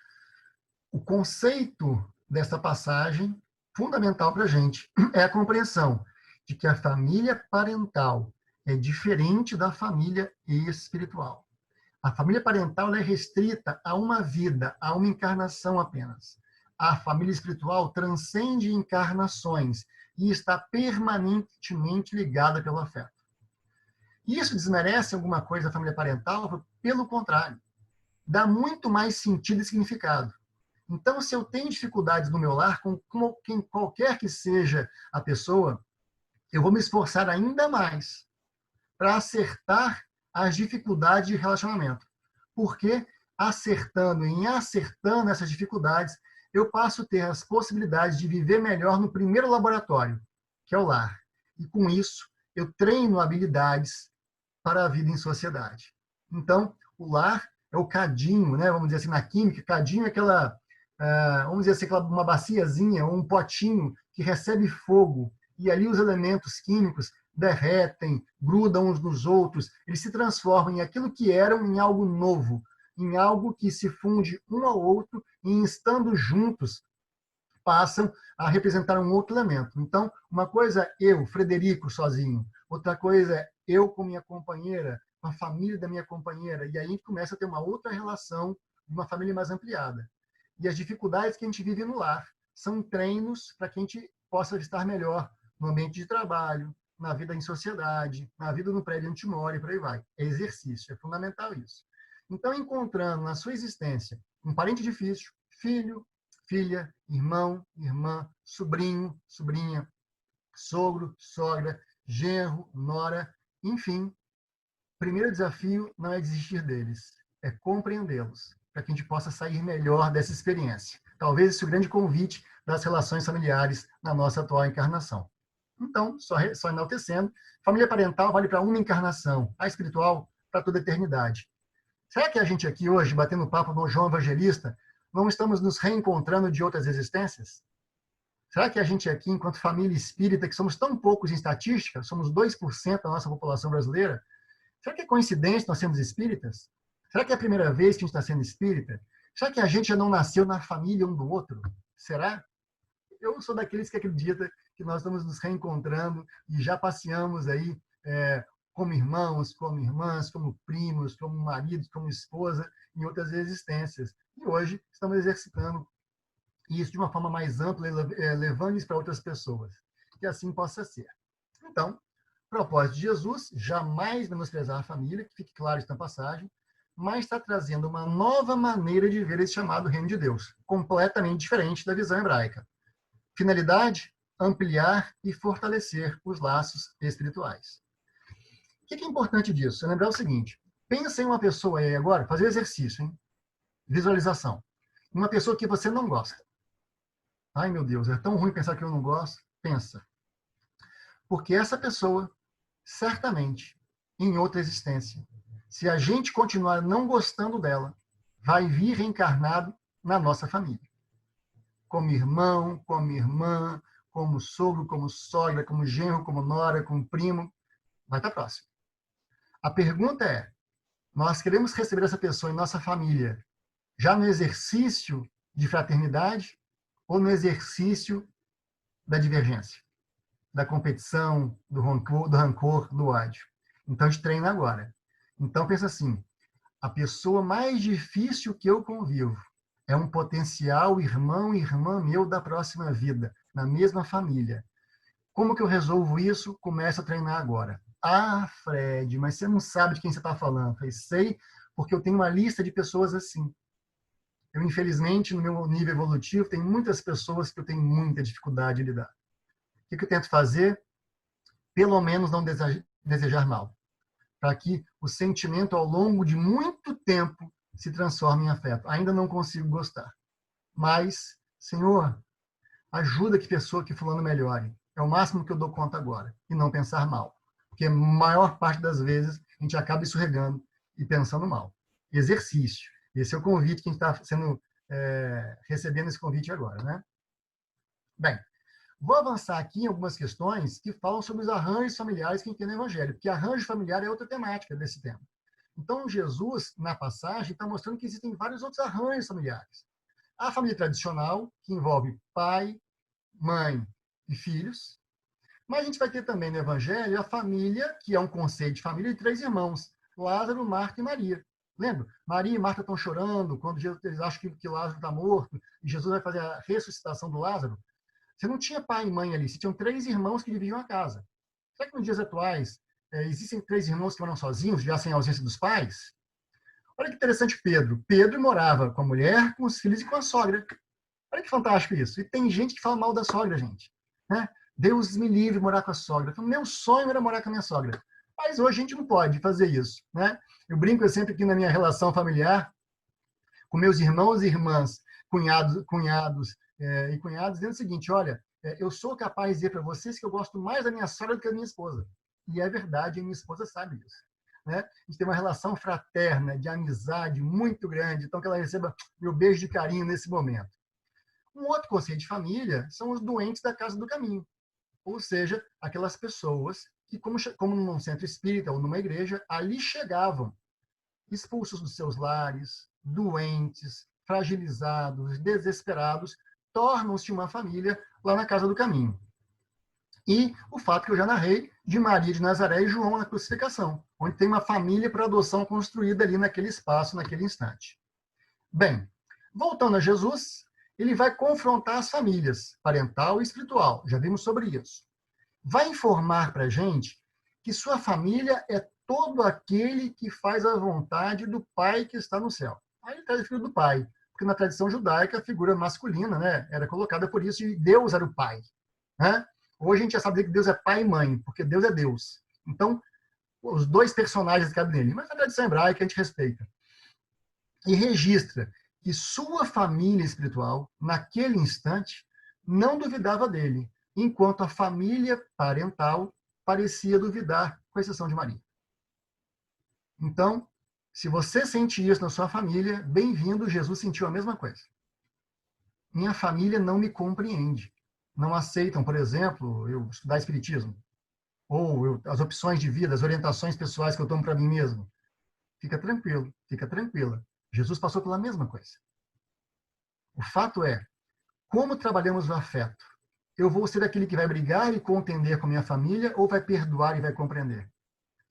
A: o conceito dessa passagem, fundamental para a gente, é a compreensão de que a família parental é diferente da família espiritual. A família parental é restrita a uma vida, a uma encarnação apenas. A família espiritual transcende encarnações e está permanentemente ligada pelo afeto. Isso desmerece alguma coisa da família parental? Pelo contrário, dá muito mais sentido e significado. Então, se eu tenho dificuldades no meu lar, com quem qualquer que seja a pessoa, eu vou me esforçar ainda mais para acertar as dificuldades de relacionamento. Porque acertando essas dificuldades, eu passo a ter as possibilidades de viver melhor no primeiro laboratório, que é o lar. E com isso, eu treino habilidades para a vida em sociedade. Então, o lar é o cadinho, né? Vamos dizer assim, na química, cadinho é aquela, vamos dizer assim, uma baciazinha, um potinho que recebe fogo, e ali os elementos químicos derretem, grudam uns nos outros, eles se transformam em aquilo que eram em algo novo, em algo que se funde um ao outro e, estando juntos, passam a representar um outro elemento. Então, uma coisa é eu, Frederico, sozinho. Outra coisa é eu com minha companheira, com a família da minha companheira. E aí a gente começa a ter uma outra relação de uma família mais ampliada. E as dificuldades que a gente vive no lar são treinos para que a gente possa estar melhor no ambiente de trabalho, na vida em sociedade, na vida no prédio onde a gente mora e por aí vai. É exercício, é fundamental isso. Então, encontrando na sua existência um parente difícil, filho, filha, irmão, irmã, sobrinho, sobrinha, sogro, sogra, genro, nora, enfim. O primeiro desafio não é desistir deles, é compreendê-los, para que a gente possa sair melhor dessa experiência. Talvez esse é o grande convite das relações familiares na nossa atual encarnação. Então, só enaltecendo, família parental vale para uma encarnação, a espiritual para toda a eternidade. Será que a gente aqui hoje, batendo papo no João Evangelista, não estamos nos reencontrando de outras existências? Será que a gente aqui, enquanto família espírita, que somos tão poucos em estatística, somos 2% da nossa população brasileira, será que é coincidência nós sermos espíritas? Será que é a primeira vez que a gente está sendo espírita? Será que a gente já não nasceu na família um do outro? Será? Eu sou daqueles que acreditam que nós estamos nos reencontrando e já passeamos aí como irmãos, como irmãs, como primos, como maridos, como esposa, em outras existências. E hoje estamos exercitando isso de uma forma mais ampla, levando isso para outras pessoas. Que assim possa ser. Então, propósito de Jesus, jamais menosprezar a família, que fique claro isso na passagem, mas está trazendo uma nova maneira de ver esse chamado reino de Deus, completamente diferente da visão hebraica. Finalidade, ampliar e fortalecer os laços espirituais. O que é importante disso? É lembrar o seguinte, pensa em uma pessoa aí agora, fazer exercício, hein? Visualização. Uma pessoa que você não gosta. Ai, meu Deus, é tão ruim pensar que eu não gosto. Pensa. Porque essa pessoa, certamente, em outra existência, se a gente continuar não gostando dela, vai vir reencarnado na nossa família. Como irmão, como irmã, como sogro, como sogra, como genro, como nora, como primo, vai estar próximo. A pergunta é, nós queremos receber essa pessoa em nossa família já no exercício de fraternidade ou no exercício da divergência, da competição, do rancor, do ódio? Então, a gente treina agora. Então, pensa assim, a pessoa mais difícil que eu convivo é um potencial irmão e irmã meu da próxima vida, na mesma família. Como que eu resolvo isso? Começo a treinar agora. Ah, Fred, mas você não sabe de quem você está falando. Eu falei, sei, porque eu tenho uma lista de pessoas assim. Eu, infelizmente, no meu nível evolutivo, tem muitas pessoas que eu tenho muita dificuldade de lidar. O que eu tento fazer? Pelo menos não desejar mal. Para que o sentimento, ao longo de muito tempo, se transforme em afeto. Ainda não consigo gostar. Mas, Senhor, ajuda que pessoa que fulano melhore. É o máximo que eu dou conta agora. E não pensar mal. Porque a maior parte das vezes a gente acaba escorregando e pensando mal. Exercício. Esse é o convite que a gente está recebendo esse convite agora, né? Bem, vou avançar aqui em algumas questões que falam sobre os arranjos familiares que a gente tem no Evangelho, porque arranjo familiar é outra temática desse tema. Então, Jesus, na passagem, está mostrando que existem vários outros arranjos familiares. A família tradicional, que envolve pai, mãe e filhos, mas a gente vai ter também no Evangelho a família, que é um conceito de família de 3 irmãos, Lázaro, Marta e Maria. Lembra? Maria e Marta estão chorando quando eles acham que Lázaro está morto e Jesus vai fazer a ressuscitação do Lázaro. Você não tinha pai e mãe ali, você tinha 3 irmãos que dividiam a casa. Será que nos dias atuais existem 3 irmãos que moram sozinhos, já sem a ausência dos pais? Olha que interessante Pedro. Pedro morava com a mulher, com os filhos e com a sogra. Olha que fantástico isso. E tem gente que fala mal da sogra, gente. Né? Deus me livre de morar com a sogra. Meu sonho era morar com a minha sogra. Mas hoje a gente não pode fazer isso. Né? Eu brinco sempre aqui na minha relação familiar com meus irmãos e irmãs, cunhados e cunhadas, dizendo o seguinte, olha, eu sou capaz de dizer para vocês que eu gosto mais da minha sogra do que da minha esposa. E é verdade, a minha esposa sabe disso. né? A gente tem uma relação fraterna, de amizade muito grande, então que ela receba meu beijo de carinho nesse momento. Um outro conceito de família são os doentes da casa do caminho, ou seja, aquelas pessoas que, como num centro espírita ou numa igreja, ali chegavam expulsos dos seus lares, doentes, fragilizados, desesperados, tornam-se uma família lá na casa do caminho. E o fato que eu já narrei de Maria de Nazaré e João na crucificação, onde tem uma família para adoção construída ali naquele espaço, naquele instante. Bem, voltando a Jesus, ele vai confrontar as famílias, parental e espiritual, já vimos sobre isso. Vai informar para a gente que sua família é todo aquele que faz a vontade do Pai que está no céu. Aí ele traz o filho do Pai, porque na tradição judaica a figura masculina, né, era colocada por isso, e Deus era o Pai. Né? Hoje a gente já sabe que Deus é pai e mãe, porque Deus é Deus. Então, os dois personagens cabem nele. Mas a tradição hebraica a gente respeita. E registra que sua família espiritual, naquele instante, não duvidava dele, enquanto a família parental parecia duvidar, com exceção de Maria. Então, se você sente isso na sua família, bem-vindo, Jesus sentiu a mesma coisa. Minha família não me compreende. Não aceitam, por exemplo, eu estudar espiritismo, ou as opções de vida, as orientações pessoais que eu tomo para mim mesmo. Fica tranquilo, fica tranquila. Jesus passou pela mesma coisa. O fato é, como trabalhamos o afeto? Eu vou ser aquele que vai brigar e contender com minha família ou vai perdoar e vai compreender?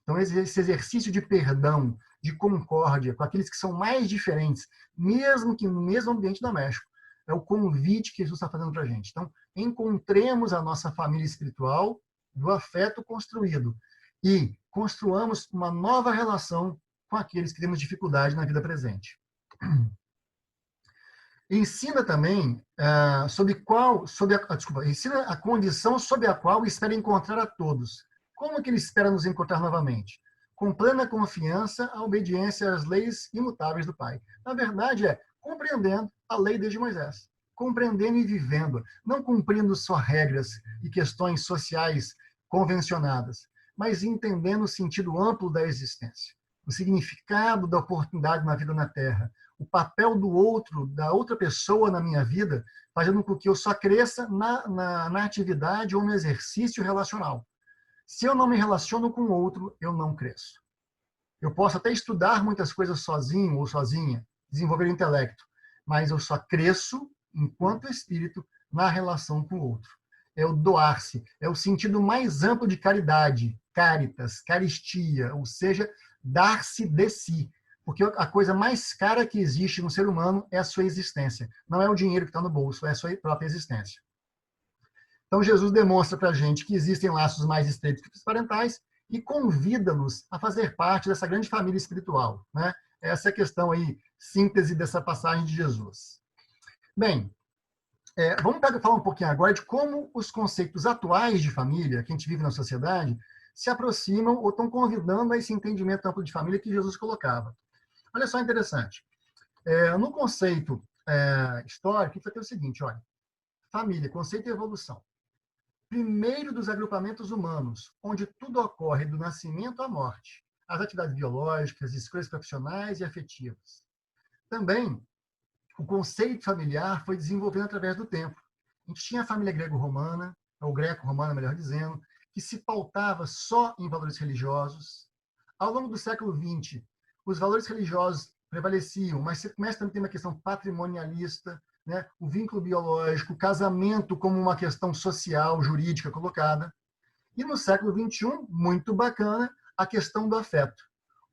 A: Então, esse exercício de perdão, de concórdia com aqueles que são mais diferentes, mesmo que no mesmo ambiente doméstico, é o convite que Jesus está fazendo para a gente. Então, encontremos a nossa família espiritual do afeto construído e construamos uma nova relação com aqueles que temos dificuldade na vida presente. Ensina também ensina a condição sob a qual espera encontrar a todos. Como que ele espera nos encontrar novamente? Com plena confiança, a obediência às leis imutáveis do Pai. Na verdade, é compreendendo a lei desde Moisés. Compreendendo e vivendo. Não cumprindo só regras e questões sociais convencionadas, mas entendendo o sentido amplo da existência. O significado da oportunidade na vida na Terra. O papel do outro, da outra pessoa na minha vida, fazendo com que eu só cresça na atividade ou no exercício relacional. Se eu não me relaciono com o outro, eu não cresço. Eu posso até estudar muitas coisas sozinho ou sozinha, desenvolver o intelecto, mas eu só cresço, enquanto espírito, na relação com o outro. É o doar-se, é o sentido mais amplo de caridade, caritas, caristia, ou seja, dar-se de si. Porque a coisa mais cara que existe no ser humano é a sua existência. Não é o dinheiro que está no bolso, é a sua própria existência. Então, Jesus demonstra para a gente que existem laços mais estreitos que os parentais e convida-nos a fazer parte dessa grande família espiritual. Né? Essa é a questão aí, síntese dessa passagem de Jesus. Bem, vamos falar um pouquinho agora de como os conceitos atuais de família, que a gente vive na sociedade, se aproximam ou estão convidando a esse entendimento amplo de família que Jesus colocava. Olha só, interessante. No conceito histórico, isso aqui é o seguinte, olha. Família, conceito e evolução. Primeiro dos agrupamentos humanos, onde tudo ocorre do nascimento à morte. As atividades biológicas, as escolhas profissionais e afetivas. Também, o conceito familiar foi desenvolvendo através do tempo. A gente tinha a família grego-romana, ou greco-romana, melhor dizendo, que se pautava só em valores religiosos. Ao longo do século XX, os valores religiosos prevaleciam, mas você começa também a ter uma questão patrimonialista, né? O vínculo biológico, o casamento como uma questão social, jurídica colocada. E no século XXI, muito bacana, a questão do afeto.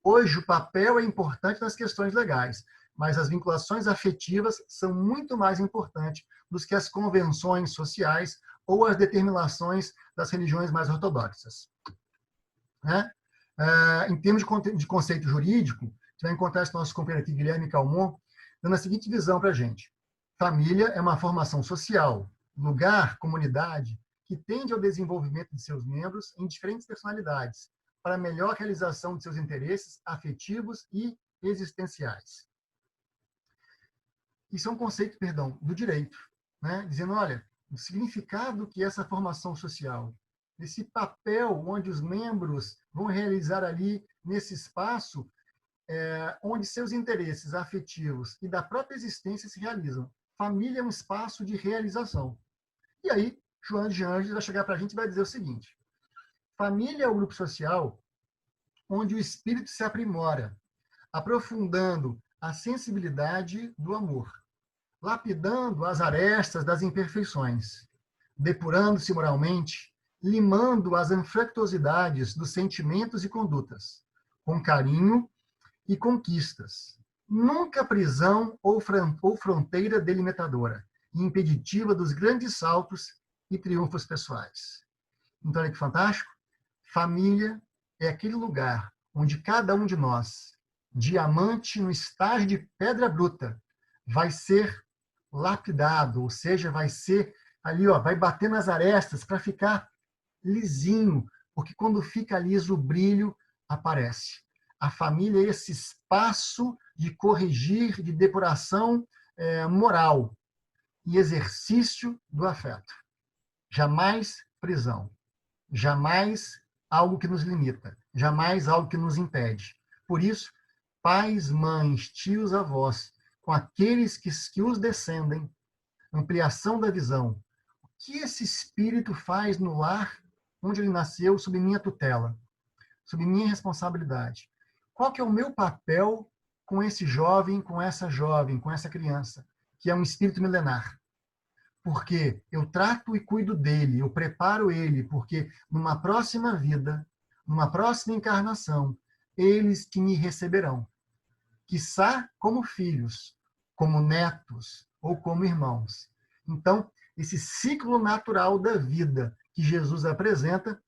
A: Hoje, o papel é importante nas questões legais, mas as vinculações afetivas são muito mais importantes do que as convenções sociais ou as determinações das religiões mais ortodoxas. Né? Em termos de conceito jurídico, você vai encontrar esse nosso companheiro aqui, Guilherme Calmon, dando a seguinte visão para a gente. Família é uma formação social, lugar, comunidade, que tende ao desenvolvimento de seus membros em diferentes personalidades, para a melhor realização de seus interesses afetivos e existenciais. Isso é um conceito, do direito, né? Dizendo, olha, o significado que essa formação social, esse papel onde os membros vão realizar ali nesse espaço onde seus interesses afetivos e da própria existência se realizam. Família é um espaço de realização. E aí, Joana de Ângeles vai chegar para a gente e vai dizer o seguinte: família é o grupo social onde o espírito se aprimora, aprofundando a sensibilidade do amor, lapidando as arestas das imperfeições, depurando-se moralmente, limando as anfractuosidades dos sentimentos e condutas, com carinho e conquistas. Nunca prisão ou fronteira delimitadora e impeditiva dos grandes saltos e triunfos pessoais. Então, olha que fantástico. Família é aquele lugar onde cada um de nós, diamante no estágio de pedra bruta, vai ser lapidado, ou seja, vai ser ali, vai bater nas arestas para ficar lisinho, porque quando fica liso, o brilho aparece. A família é esse espaço de corrigir, de depuração moral e exercício do afeto. Jamais prisão, jamais algo que nos limita, jamais algo que nos impede. Por isso, pais, mães, tios, avós, com aqueles que os descendem, ampliação da visão. O que esse espírito faz no lar onde ele nasceu, sob minha tutela, sob minha responsabilidade? Qual que é o meu papel com esse jovem, com essa criança, que é um espírito milenar? Porque eu trato e cuido dele, eu preparo ele, porque numa próxima vida, numa próxima encarnação, eles que me receberão, quiçá como filhos, como netos ou como irmãos. Então, esse ciclo natural da vida que Jesus apresenta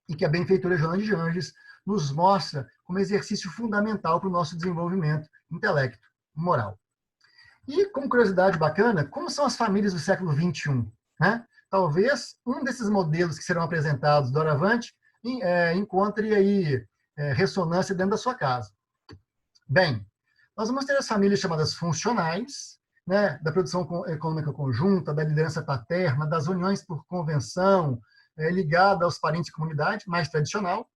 A: e que a benfeitora Joana de Ângeles nos mostra como exercício fundamental para o nosso desenvolvimento intelecto, moral. E, como curiosidade bacana, como são as famílias do século XXI? Né? Talvez um desses modelos que serão apresentados do Doravante encontre aí ressonância dentro da sua casa. Bem, nós vamos ter as famílias chamadas funcionais, né, da produção econômica conjunta, da liderança paterna, das uniões por convenção, ligada aos parentes de comunidade, mais tradicional.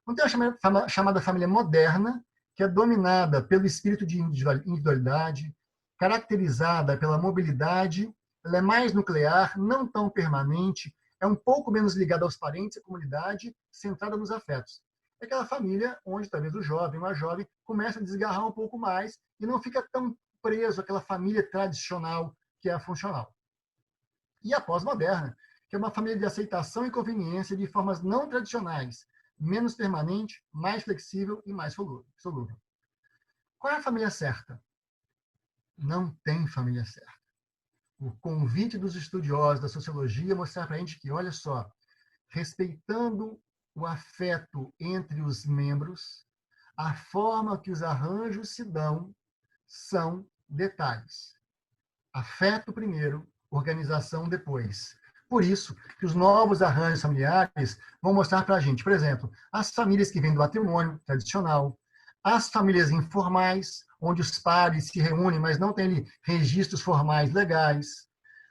A: Vamos ter a chamada família moderna, que é dominada pelo espírito de individualidade, caracterizada pela mobilidade, ela é mais nuclear, não tão permanente, é um pouco menos ligada aos parentes e à comunidade, centrada nos afetos. É aquela família onde talvez o jovem ou a jovem começa a desgarrar um pouco mais e não fica tão preso àquela família tradicional que é a funcional. E a pós-moderna, que é uma família de aceitação e conveniência de formas não tradicionais, menos permanente, mais flexível e mais solúvel. Qual é a família certa? Não tem família certa. O convite dos estudiosos da sociologia é mostrar para a gente que, olha só, respeitando o afeto entre os membros, a forma que os arranjos se dão são detalhes. Afeto primeiro, organização depois. Por isso que os novos arranjos familiares vão mostrar para a gente, por exemplo, as famílias que vêm do matrimônio tradicional, as famílias informais, onde os pares se reúnem, mas não têm ali registros formais legais.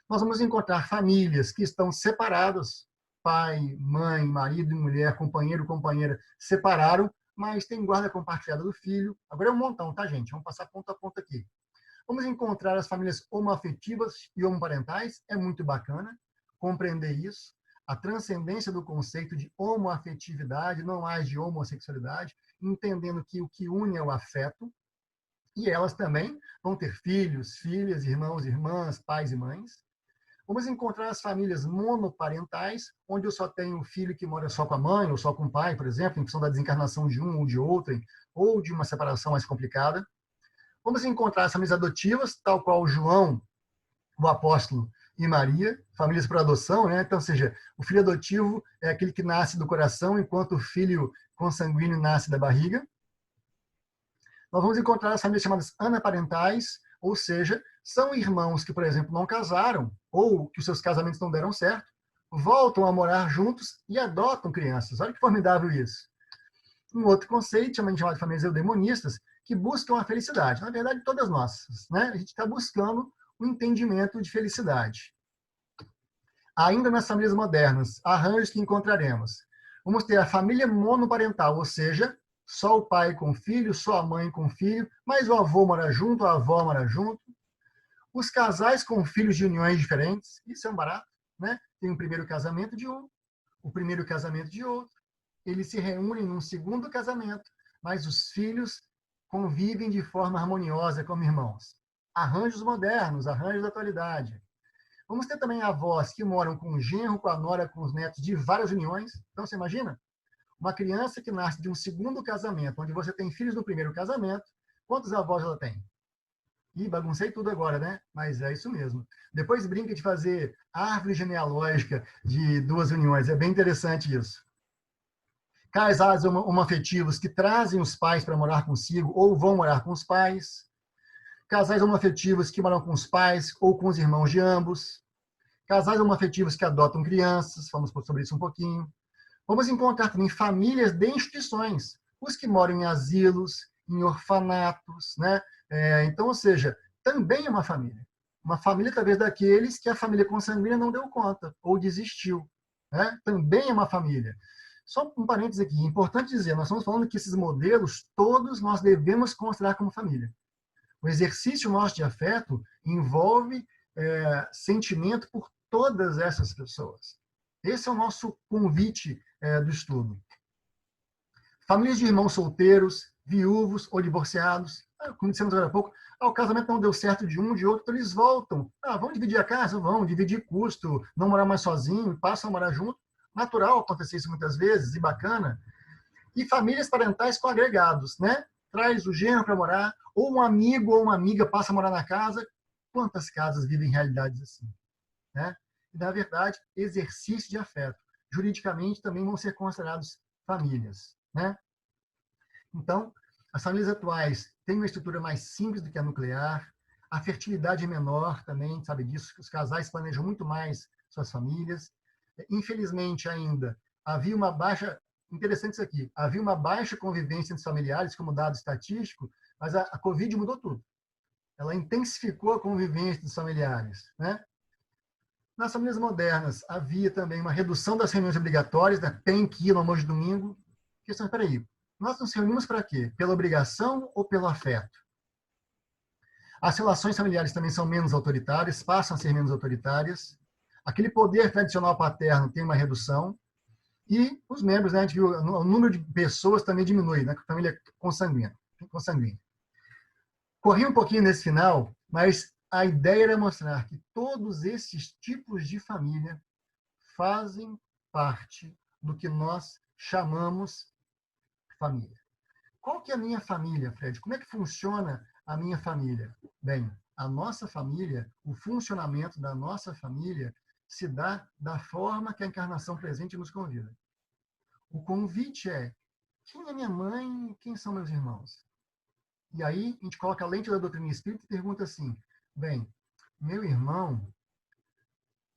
A: Nós vamos encontrar famílias que estão separadas, pai, mãe, marido e mulher, companheiro, companheira, separaram, mas tem guarda compartilhada do filho. Agora é um montão, tá, gente? Vamos passar ponto a ponto aqui. Vamos encontrar as famílias homoafetivas e homoparentais, é muito bacana compreender isso, a transcendência do conceito de homoafetividade, não mais de homossexualidade, entendendo que o que une é o afeto, e elas também vão ter filhos, filhas, irmãos, irmãs, pais e mães. Vamos encontrar as famílias monoparentais, onde eu só tenho um filho que mora só com a mãe ou só com o pai, por exemplo, em função da desencarnação de um ou de outro, ou de uma separação mais complicada. Vamos encontrar as famílias adotivas, tal qual João, o apóstolo, e Maria, famílias por adoção, né? Então, ou seja, o filho adotivo é aquele que nasce do coração, enquanto o filho consanguíneo nasce da barriga. Nós vamos encontrar as famílias chamadas anaparentais, ou seja, são irmãos que, por exemplo, não casaram, ou que os seus casamentos não deram certo, voltam a morar juntos e adotam crianças. Olha que formidável isso. Um outro conceito, chamado de famílias eudemonistas, que buscam a felicidade. Na verdade, todas nós, né? A gente está buscando o entendimento de felicidade. Ainda nas famílias modernas, arranjos que encontraremos. Vamos ter a família monoparental, ou seja, Só o pai com o filho, só a mãe com o filho, mas o avô mora junto, a avó mora junto. Os casais com filhos de uniões diferentes, isso é um barato, né? Tem o primeiro casamento de um, o primeiro casamento de outro. Eles se reúnem num segundo casamento, mas os filhos convivem de forma harmoniosa como irmãos. Arranjos modernos, arranjos da atualidade. Vamos ter também avós que moram com o genro, com a nora, com os netos de várias uniões. Então, você imagina? Uma criança que nasce de um segundo casamento, onde você tem filhos do primeiro casamento, quantos avós ela tem? Ih, baguncei tudo agora, né? Mas é isso mesmo. Depois brinca de fazer árvore genealógica de duas uniões. É bem interessante isso. Casais homoafetivos que trazem os pais para morar consigo ou vão morar com os pais. Casais homoafetivos que moram com os pais ou com os irmãos de ambos. Casais homoafetivos que adotam crianças. Vamos sobre isso um pouquinho. Vamos encontrar também famílias de instituições. Os que moram em asilos, em orfanatos, né? Então, ou seja, também é uma família. Uma família, talvez, daqueles que a família consanguínea não deu conta ou desistiu. Né? Também é uma família. Só um parênteses aqui, importante dizer, nós estamos falando que esses modelos, todos nós devemos considerar como família. O exercício nosso de afeto envolve sentimento por todas essas pessoas. Esse é o nosso convite do estudo. Famílias de irmãos solteiros, viúvos ou divorciados. Como dissemos agora há pouco, o casamento não deu certo de um, de outro, então eles voltam. Vão dividir a casa? Vão, dividir custo, não morar mais sozinho, passam a morar junto. Natural acontecer isso muitas vezes, e bacana. E famílias parentais com agregados, né? Traz o genro para morar, ou um amigo ou uma amiga passa a morar na casa. Quantas casas vivem realidades assim? Né? E, na verdade, exercício de afeto. Juridicamente também vão ser considerados famílias. Né? Então, as famílias atuais têm uma estrutura mais simples do que a nuclear, a fertilidade é menor também, sabe disso, os casais planejam muito mais suas famílias. Infelizmente, ainda, havia uma baixa, interessante isso aqui, havia uma baixa convivência entre familiares, como dado estatístico, mas a Covid mudou tudo. Ela intensificou a convivência dos familiares. Né? Nas famílias modernas, havia também uma redução das reuniões obrigatórias, né? Tem que ir no almoço de domingo. Questão, peraí, nós nos reunimos para quê? Pela obrigação ou pelo afeto? As relações familiares também são menos autoritárias, passam a ser menos autoritárias. Aquele poder tradicional paterno tem uma redução. E os membros, né, a gente viu, o número de pessoas também diminui, né, com a família consanguínea. Corri um pouquinho nesse final, mas a ideia era mostrar que todos esses tipos de família fazem parte do que nós chamamos família. Qual que é a minha família, Fred? Como é que funciona a minha família? Bem, a nossa família, o funcionamento da nossa família se dá da forma que a encarnação presente nos convida. O convite é: quem é minha mãe e quem são meus irmãos? E aí a gente coloca a lente da doutrina espírita e pergunta assim: bem, meu irmão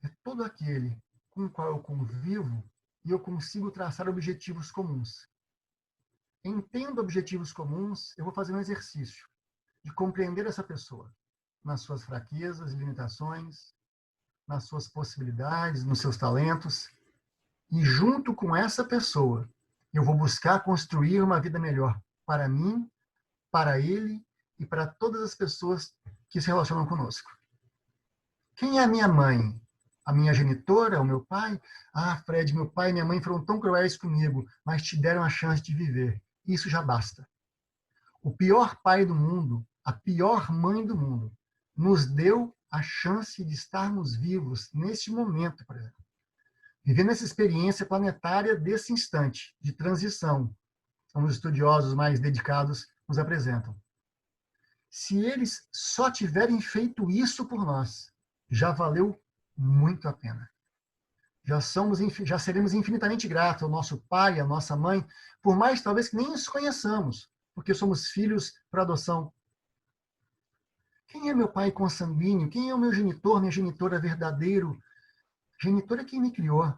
A: é todo aquele com o qual eu convivo e eu consigo traçar objetivos comuns. Entendo objetivos comuns, eu vou fazer um exercício de compreender essa pessoa nas suas fraquezas e limitações, nas suas possibilidades, nos seus talentos. E junto com essa pessoa, eu vou buscar construir uma vida melhor para mim, para ele e para todas as pessoas que se relacionam conosco. Quem é a minha mãe? A minha genitora, o meu pai? Fred, meu pai e minha mãe foram tão cruéis comigo, mas te deram a chance de viver. Isso já basta. O pior pai do mundo, a pior mãe do mundo, nos deu a chance de estarmos vivos neste momento, por exemplo. Vivendo essa experiência planetária desse instante de transição, como os estudiosos mais dedicados nos apresentam. Se eles só tiverem feito isso por nós, já valeu muito a pena. Já seremos infinitamente gratos ao nosso pai, à nossa mãe, por mais talvez que nem os conheçamos, porque somos filhos por adoção. Quem é meu pai consanguíneo? Quem é o meu genitor, minha genitora verdadeiro? Genitor é quem me criou.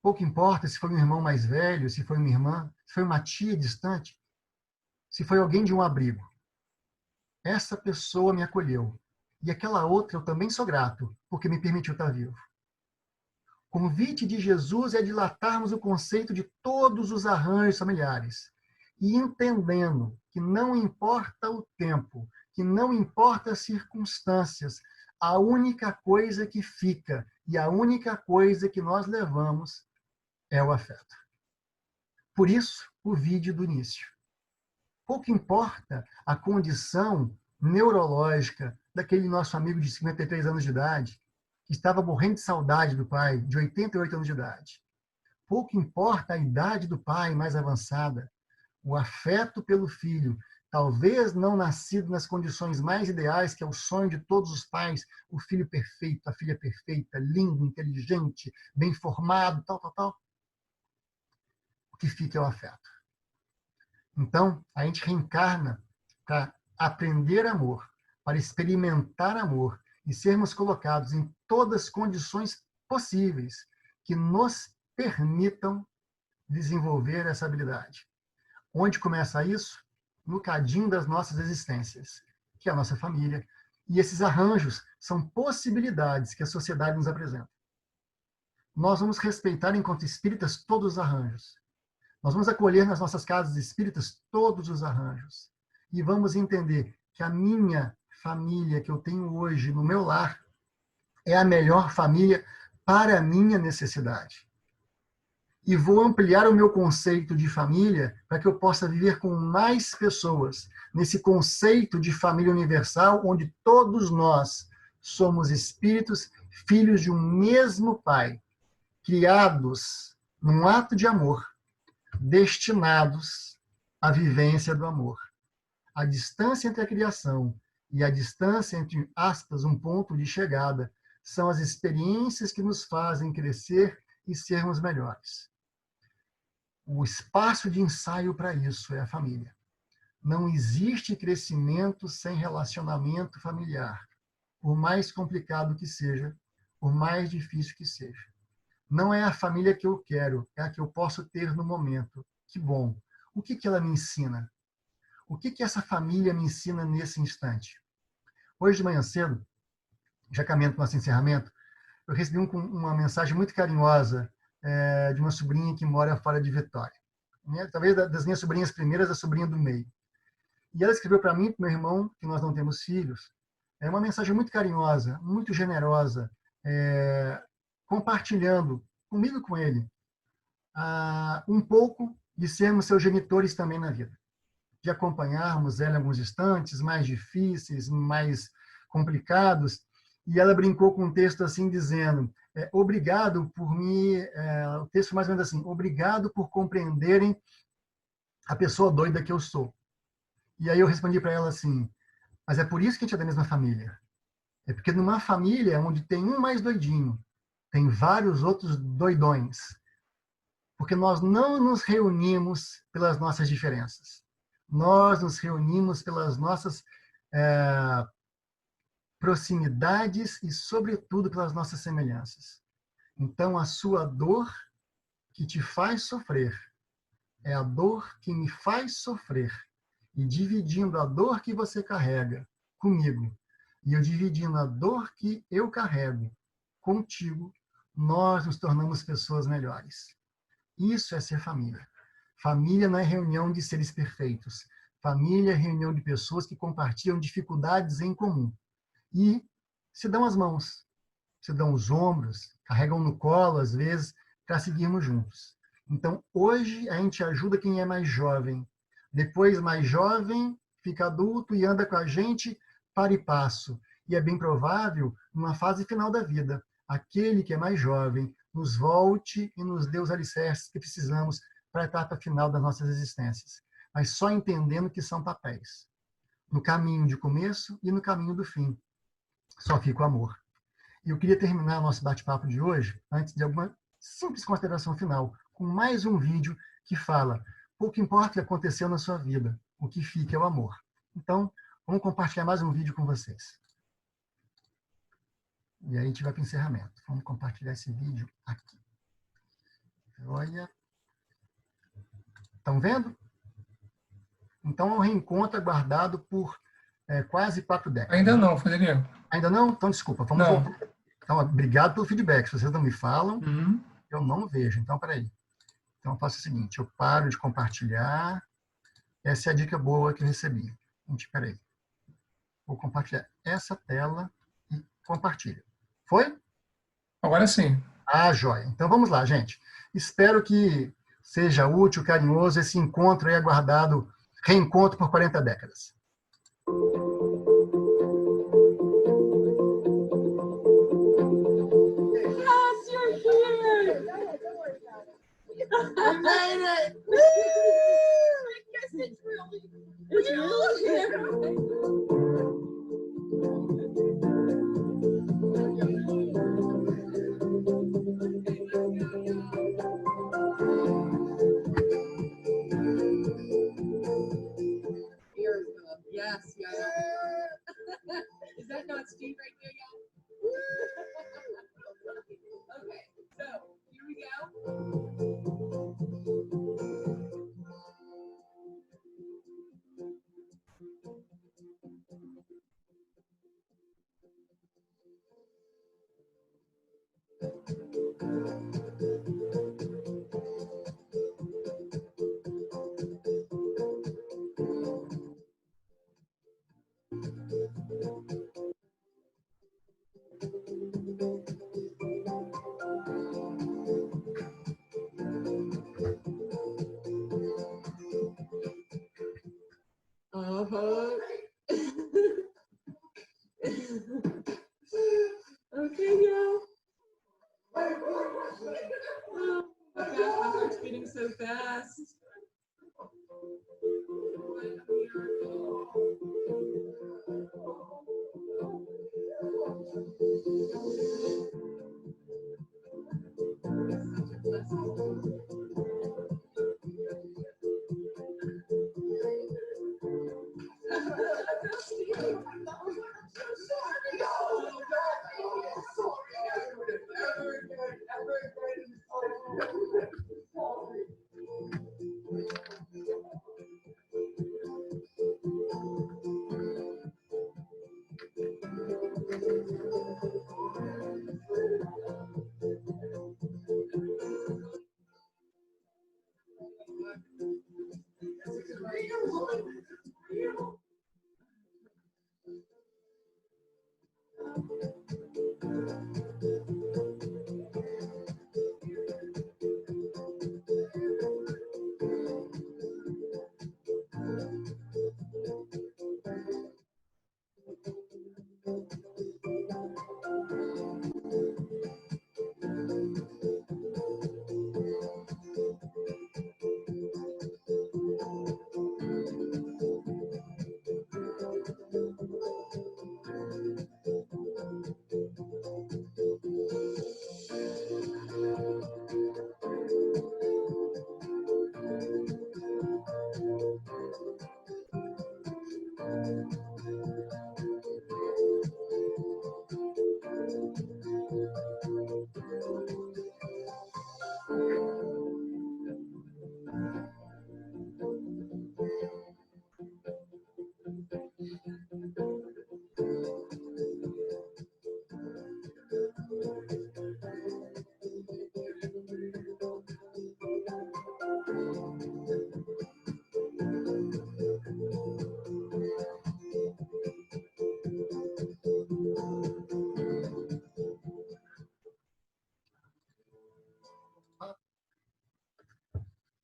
A: Pouco importa se foi um irmão mais velho, se foi uma irmã, se foi uma tia distante, se foi alguém de um abrigo. Essa pessoa me acolheu. E aquela outra eu também sou grato, porque me permitiu estar vivo. O convite de Jesus é dilatarmos o conceito de todos os arranjos familiares e entendendo que não importa o tempo, que não importa as circunstâncias, a única coisa que fica e a única coisa que nós levamos é o afeto. Por isso, o vídeo do início. Pouco importa a condição neurológica daquele nosso amigo de 53 anos de idade, que estava morrendo de saudade do pai, de 88 anos de idade. Pouco importa a idade do pai mais avançada, o afeto pelo filho, talvez não nascido nas condições mais ideais, que é o sonho de todos os pais, o filho perfeito, a filha perfeita, lindo, inteligente, bem formado, tal, tal, tal. O que fica é o afeto. Então, a gente reencarna para aprender amor, para experimentar amor e sermos colocados em todas as condições possíveis que nos permitam desenvolver essa habilidade. Onde começa isso? No cadinho das nossas existências, que é a nossa família. E esses arranjos são possibilidades que a sociedade nos apresenta. Nós vamos respeitar, enquanto espíritas, todos os arranjos. Nós vamos acolher nas nossas casas espíritas todos os arranjos. E vamos entender que a minha família que eu tenho hoje no meu lar é a melhor família para a minha necessidade. E vou ampliar o meu conceito de família para que eu possa viver com mais pessoas nesse conceito de família universal, onde todos nós somos espíritos, filhos de um mesmo Pai, criados num ato de amor, destinados à vivência do amor. A distância entre a criação e a distância entre, aspas, um ponto de chegada, são as experiências que nos fazem crescer e sermos melhores. O espaço de ensaio para isso é a família. Não existe crescimento sem relacionamento familiar, por mais complicado que seja, por mais difícil que seja. Não é a família que eu quero, é a que eu posso ter no momento. Que bom. O que ela me ensina? O que essa família me ensina nesse instante? Hoje de manhã cedo, já caminhando para o nosso encerramento, eu recebi uma mensagem muito carinhosa de uma sobrinha que mora fora de Vitória. Talvez das minhas sobrinhas primeiras, a sobrinha do meio. E ela escreveu para mim, para meu irmão, que nós não temos filhos, uma mensagem muito carinhosa, muito generosa, compartilhando comigo e com ele um pouco de sermos seus genitores também na vida, de acompanharmos ela em alguns instantes mais difíceis, mais complicados. E ela brincou com um texto assim, dizendo: obrigado por me... o texto mais ou menos assim: obrigado por compreenderem a pessoa doida que eu sou. E aí eu respondi para ela assim: mas é por isso que a gente é da mesma família. É porque numa família onde tem um mais doidinho, tem vários outros doidões. Porque nós não nos reunimos pelas nossas diferenças. Nós nos reunimos pelas nossas proximidades e, sobretudo, pelas nossas semelhanças. Então, a sua dor que te faz sofrer é a dor que me faz sofrer. E dividindo a dor que você carrega comigo e eu dividindo a dor que eu carrego contigo, nós nos tornamos pessoas melhores. Isso é ser família. Família não é reunião de seres perfeitos. Família é reunião de pessoas que compartilham dificuldades em comum. E se dão as mãos, se dão os ombros, carregam no colo, às vezes, para seguirmos juntos. Então, hoje, a gente ajuda quem é mais jovem. Depois, mais jovem, fica adulto e anda com a gente para e passo. E é bem provável, numa fase final da vida, aquele que é mais jovem nos volte e nos dê os alicerces que precisamos para a etapa final das nossas existências. Mas só entendendo que são papéis. No caminho de começo e no caminho do fim. Só fica o amor. E eu queria terminar o nosso bate-papo de hoje, antes de alguma simples consideração final, com mais um vídeo que fala: pouco importa o que aconteceu na sua vida, o que fica é o amor. Então, vamos compartilhar mais um vídeo com vocês. E aí a gente vai para o encerramento. Vamos compartilhar esse vídeo aqui. Olha. Estão vendo? Então, é um reencontro aguardado por quase 4 décadas.
C: Ainda não, Frederico.
A: Ainda não? Então, desculpa. Vamos voltar. Então, obrigado pelo feedback. Se vocês não me falam, eu não vejo. Então, peraí. Então, eu faço o seguinte. Eu paro de compartilhar. Essa é a dica boa que eu recebi. Gente, peraí. Vou compartilhar essa tela e compartilho. Foi?
C: Agora sim.
A: Ah, joia. Então vamos lá, gente. Espero que seja útil, carinhoso esse encontro aí aguardado, reencontro por 40 décadas.
D: Yes, you're here.
A: We made it!
D: Yes, it's real. Yes, yeah. Is that not Steve right there, y'all? Okay, so here we go. Uh-huh. Okay, yeah. Oh, my gosh, my heart's beating so fast. What a miracle. Such a blessing.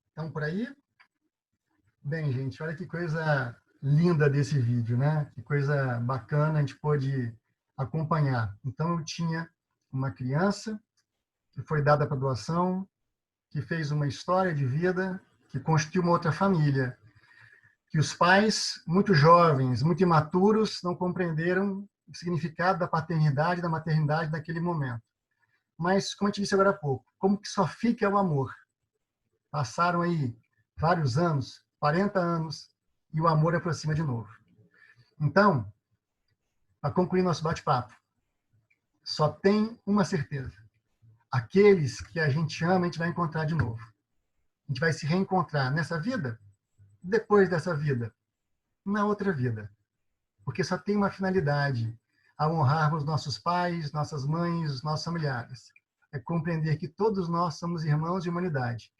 A: Estão por aí? Bem, gente, olha que coisa linda desse vídeo, né? Que coisa bacana a gente pôde acompanhar. Então, eu tinha uma criança que foi dada para doação, que fez uma história de vida, que constituiu uma outra família, que os pais, muito jovens, muito imaturos, não compreenderam o significado da paternidade e da maternidade naquele momento. Mas, como eu te disse agora há pouco, como que só fica o amor? Passaram aí vários anos, 40 anos, e o amor aproxima de novo. Então, para concluir nosso bate-papo, só tem uma certeza. Aqueles que a gente ama, a gente vai encontrar de novo. A gente vai se reencontrar nessa vida, depois dessa vida, na outra vida. Porque só tem uma finalidade, a honrarmos nossos pais, nossas mães, nossos familiares. É compreender que todos nós somos irmãos de humanidade.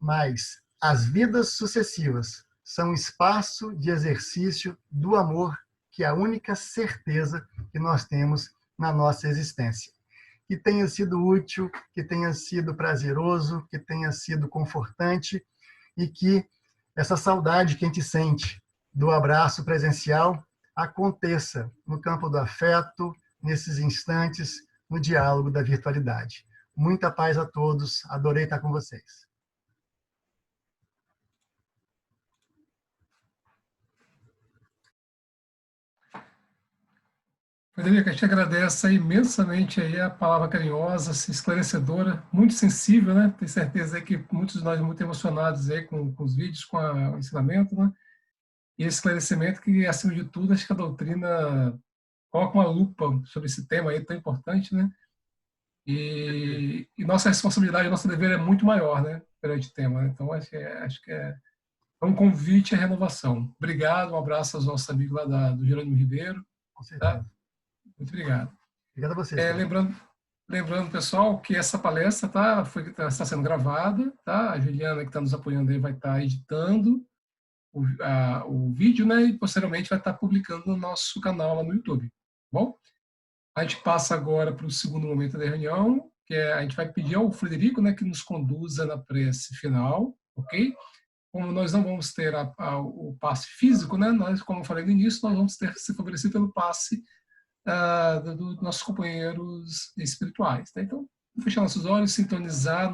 A: Mas as vidas sucessivas são um espaço de exercício do amor, que é a única certeza que nós temos na nossa existência. Que tenha sido útil, que tenha sido prazeroso, que tenha sido confortante e que essa saudade que a gente sente do abraço presencial aconteça no campo do afeto, nesses instantes, no diálogo da virtualidade. Muita paz a todos, adorei estar com vocês.
C: Frederico, a gente agradece imensamente aí a palavra carinhosa, esclarecedora, muito sensível, né? Tenho certeza aí que muitos de nós muito emocionados aí com os vídeos, com o ensinamento, né? E esse esclarecimento que, acima de tudo, acho que a doutrina coloca uma lupa sobre esse tema aí tão importante, né? E nossa responsabilidade, nosso dever é muito maior, né? Perante o tema, né? Então, acho que é um convite à renovação. Obrigado, um abraço aos nossos amigos lá do Jerônimo Ribeiro.
A: Com
C: Tá?
A: certeza.
C: Muito obrigado.
A: Obrigado a vocês.
C: Lembrando, pessoal, que essa palestra está sendo gravada, tá? A Juliana, que está nos apoiando aí, vai estar editando o vídeo, né? E posteriormente vai estar publicando no nosso canal lá no YouTube. Tá bom? A gente passa agora para o segundo momento da reunião, que é a gente vai pedir ao Frederico, né, que nos conduza na prece final, ok? Como nós não vamos ter o passe físico, né? Nós, como eu falei no início, nós vamos ter que se favorecer pelo passe dos nossos companheiros espirituais. Tá? Então, fechar nossos olhos, sintonizar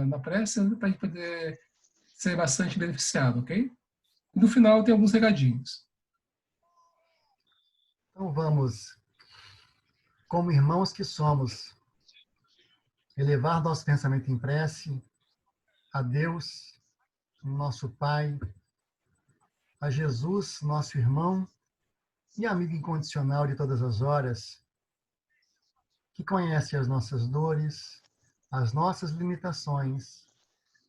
C: na prece, para a gente poder ser bastante beneficiado, ok? E no final tem alguns recadinhos.
A: Então vamos, como irmãos que somos, elevar nosso pensamento em prece a Deus, nosso Pai, a Jesus, nosso irmão e amigo incondicional de todas as horas, que conhece as nossas dores, as nossas limitações,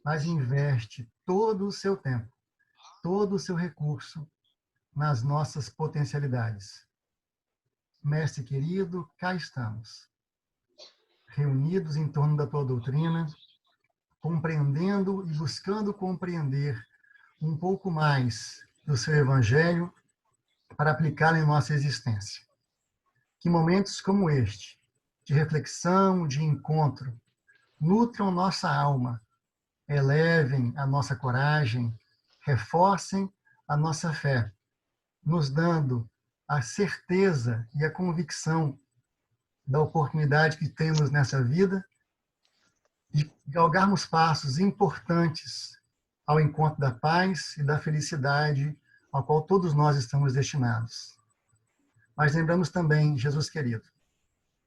A: mas investe todo o seu tempo, todo o seu recurso nas nossas potencialidades. Mestre querido, cá estamos, reunidos em torno da tua doutrina, compreendendo e buscando compreender um pouco mais do seu evangelho para aplicá-lo em nossa existência. Que momentos como este, de reflexão, de encontro, nutram nossa alma, elevem a nossa coragem, reforcem a nossa fé, nos dando a certeza e a convicção da oportunidade que temos nessa vida de galgarmos passos importantes ao encontro da paz e da felicidade ao qual todos nós estamos destinados. Mas lembramos também, Jesus querido,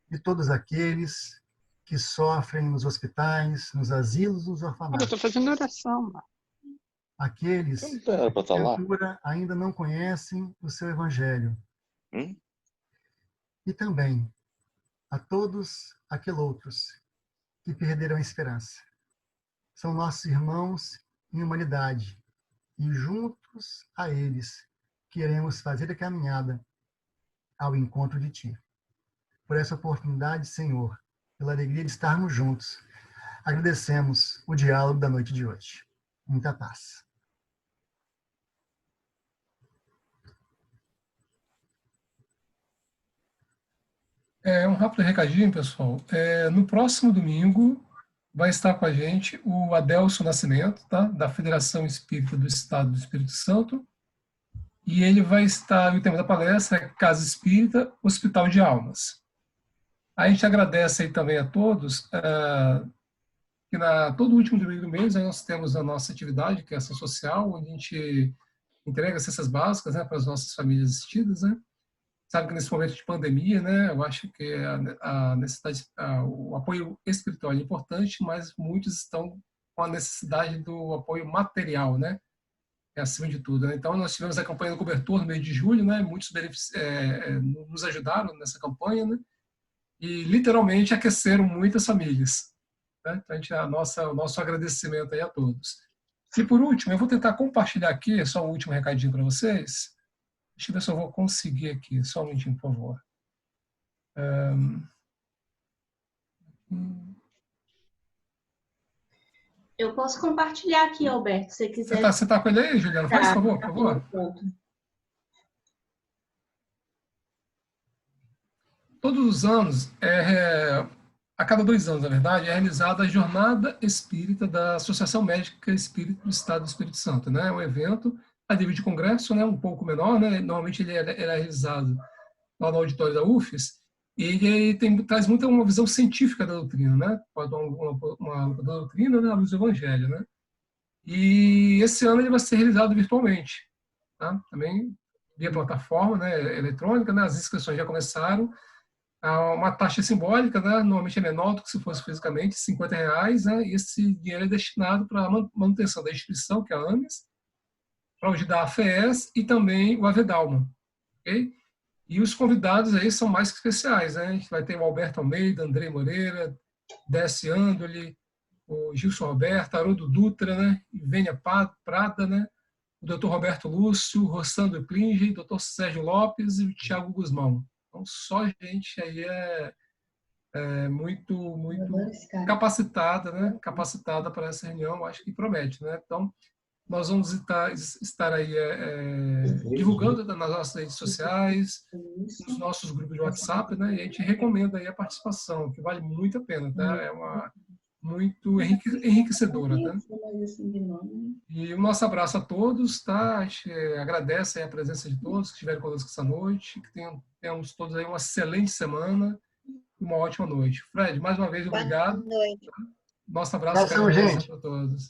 A: de todos aqueles que sofrem nos hospitais, nos asilos, nos
E: Eu
A: orfanatos.
E: estou fazendo oração, mano.
A: Aqueles
E: Não
A: que,
E: era para estar lá.
A: porventura, ainda não conhecem o seu evangelho.
E: Hum?
A: E também a todos aqueles outros que perderam a esperança. São nossos irmãos em humanidade e juntos a eles queremos fazer a caminhada ao encontro de Ti. Por essa oportunidade, Senhor, pela alegria de estarmos juntos, agradecemos o diálogo da noite de hoje. Muita paz.
C: Um rápido recadinho, pessoal. No próximo domingo vai estar com a gente o Adelso Nascimento, tá? Da Federação Espírita do Estado do Espírito Santo. E ele vai estar, o tema da palestra é Casa Espírita, Hospital de Almas. A gente agradece aí também a todos, que todo último domingo do mês nós temos a nossa atividade, que é ação social, onde a gente entrega cestas básicas, né, para as nossas famílias assistidas, né? Sabe que nesse momento de pandemia, né, eu acho que a necessidade, o apoio espiritual é importante, mas muitos estão com a necessidade do apoio material, né, acima de tudo. Né? Então, nós tivemos a campanha do cobertor no mês de julho, né, muitos nos ajudaram nessa campanha, né, e literalmente aqueceram muitas famílias. Né? Então, o nosso agradecimento aí a todos. E por último, eu vou tentar compartilhar aqui, só um último recadinho para vocês. Deixa eu ver se eu vou conseguir aqui. Só um minutinho, por favor.
F: Eu posso compartilhar aqui, Alberto, se você quiser.
C: Você tá com ele aí, Juliana? Faz, por favor, por favor.
F: Pronto.
C: Todos os anos, a cada 2 anos, na verdade, é realizada a Jornada Espírita da Associação Médica Espírita do Estado do Espírito Santo, né? É um evento a nível de congresso, né? Um pouco menor, né? Normalmente ele é realizado lá no auditório da UFES, e ele traz muito uma visão científica da doutrina, né? Uma da doutrina, né? A luz do Evangelho, né? E esse ano ele vai ser realizado virtualmente, tá? Também via plataforma, né? Eletrônica, né? As inscrições já começaram. Há uma taxa simbólica, né? Normalmente é menor do que se fosse fisicamente, R$50, né? E esse dinheiro é destinado para a manutenção da instituição, que é a AMES, para ajudar a FES e também o Avedalma, ok? E os convidados aí são mais que especiais, né? A gente vai ter o Alberto Almeida, Andrei Moreira, Décio Andoli, o Gilson Roberto, Haroldo Dutra, né? Ivênia Prada, né? O Dr. Roberto Lúcio, Rossandro Klinge, Dr. Sérgio Lopes e o Thiago Guzmão. Então, só gente aí muito capacitada, né? Capacitada para essa reunião, acho que promete, né? Então, nós vamos estar aí divulgando nas nossas redes sociais, nos nossos grupos de WhatsApp, né? E a gente recomenda aí a participação, que vale muito a pena, tá? É muito enriquecedora, tá? E o nosso abraço a todos, tá? A gente agradece aí a presença de todos que estiveram conosco essa noite, que tenhamos todos aí uma excelente semana e uma ótima noite. Fred, mais uma vez, obrigado.
E: Boa noite.
C: Nosso abraço
A: Abração, gente.
C: para todos.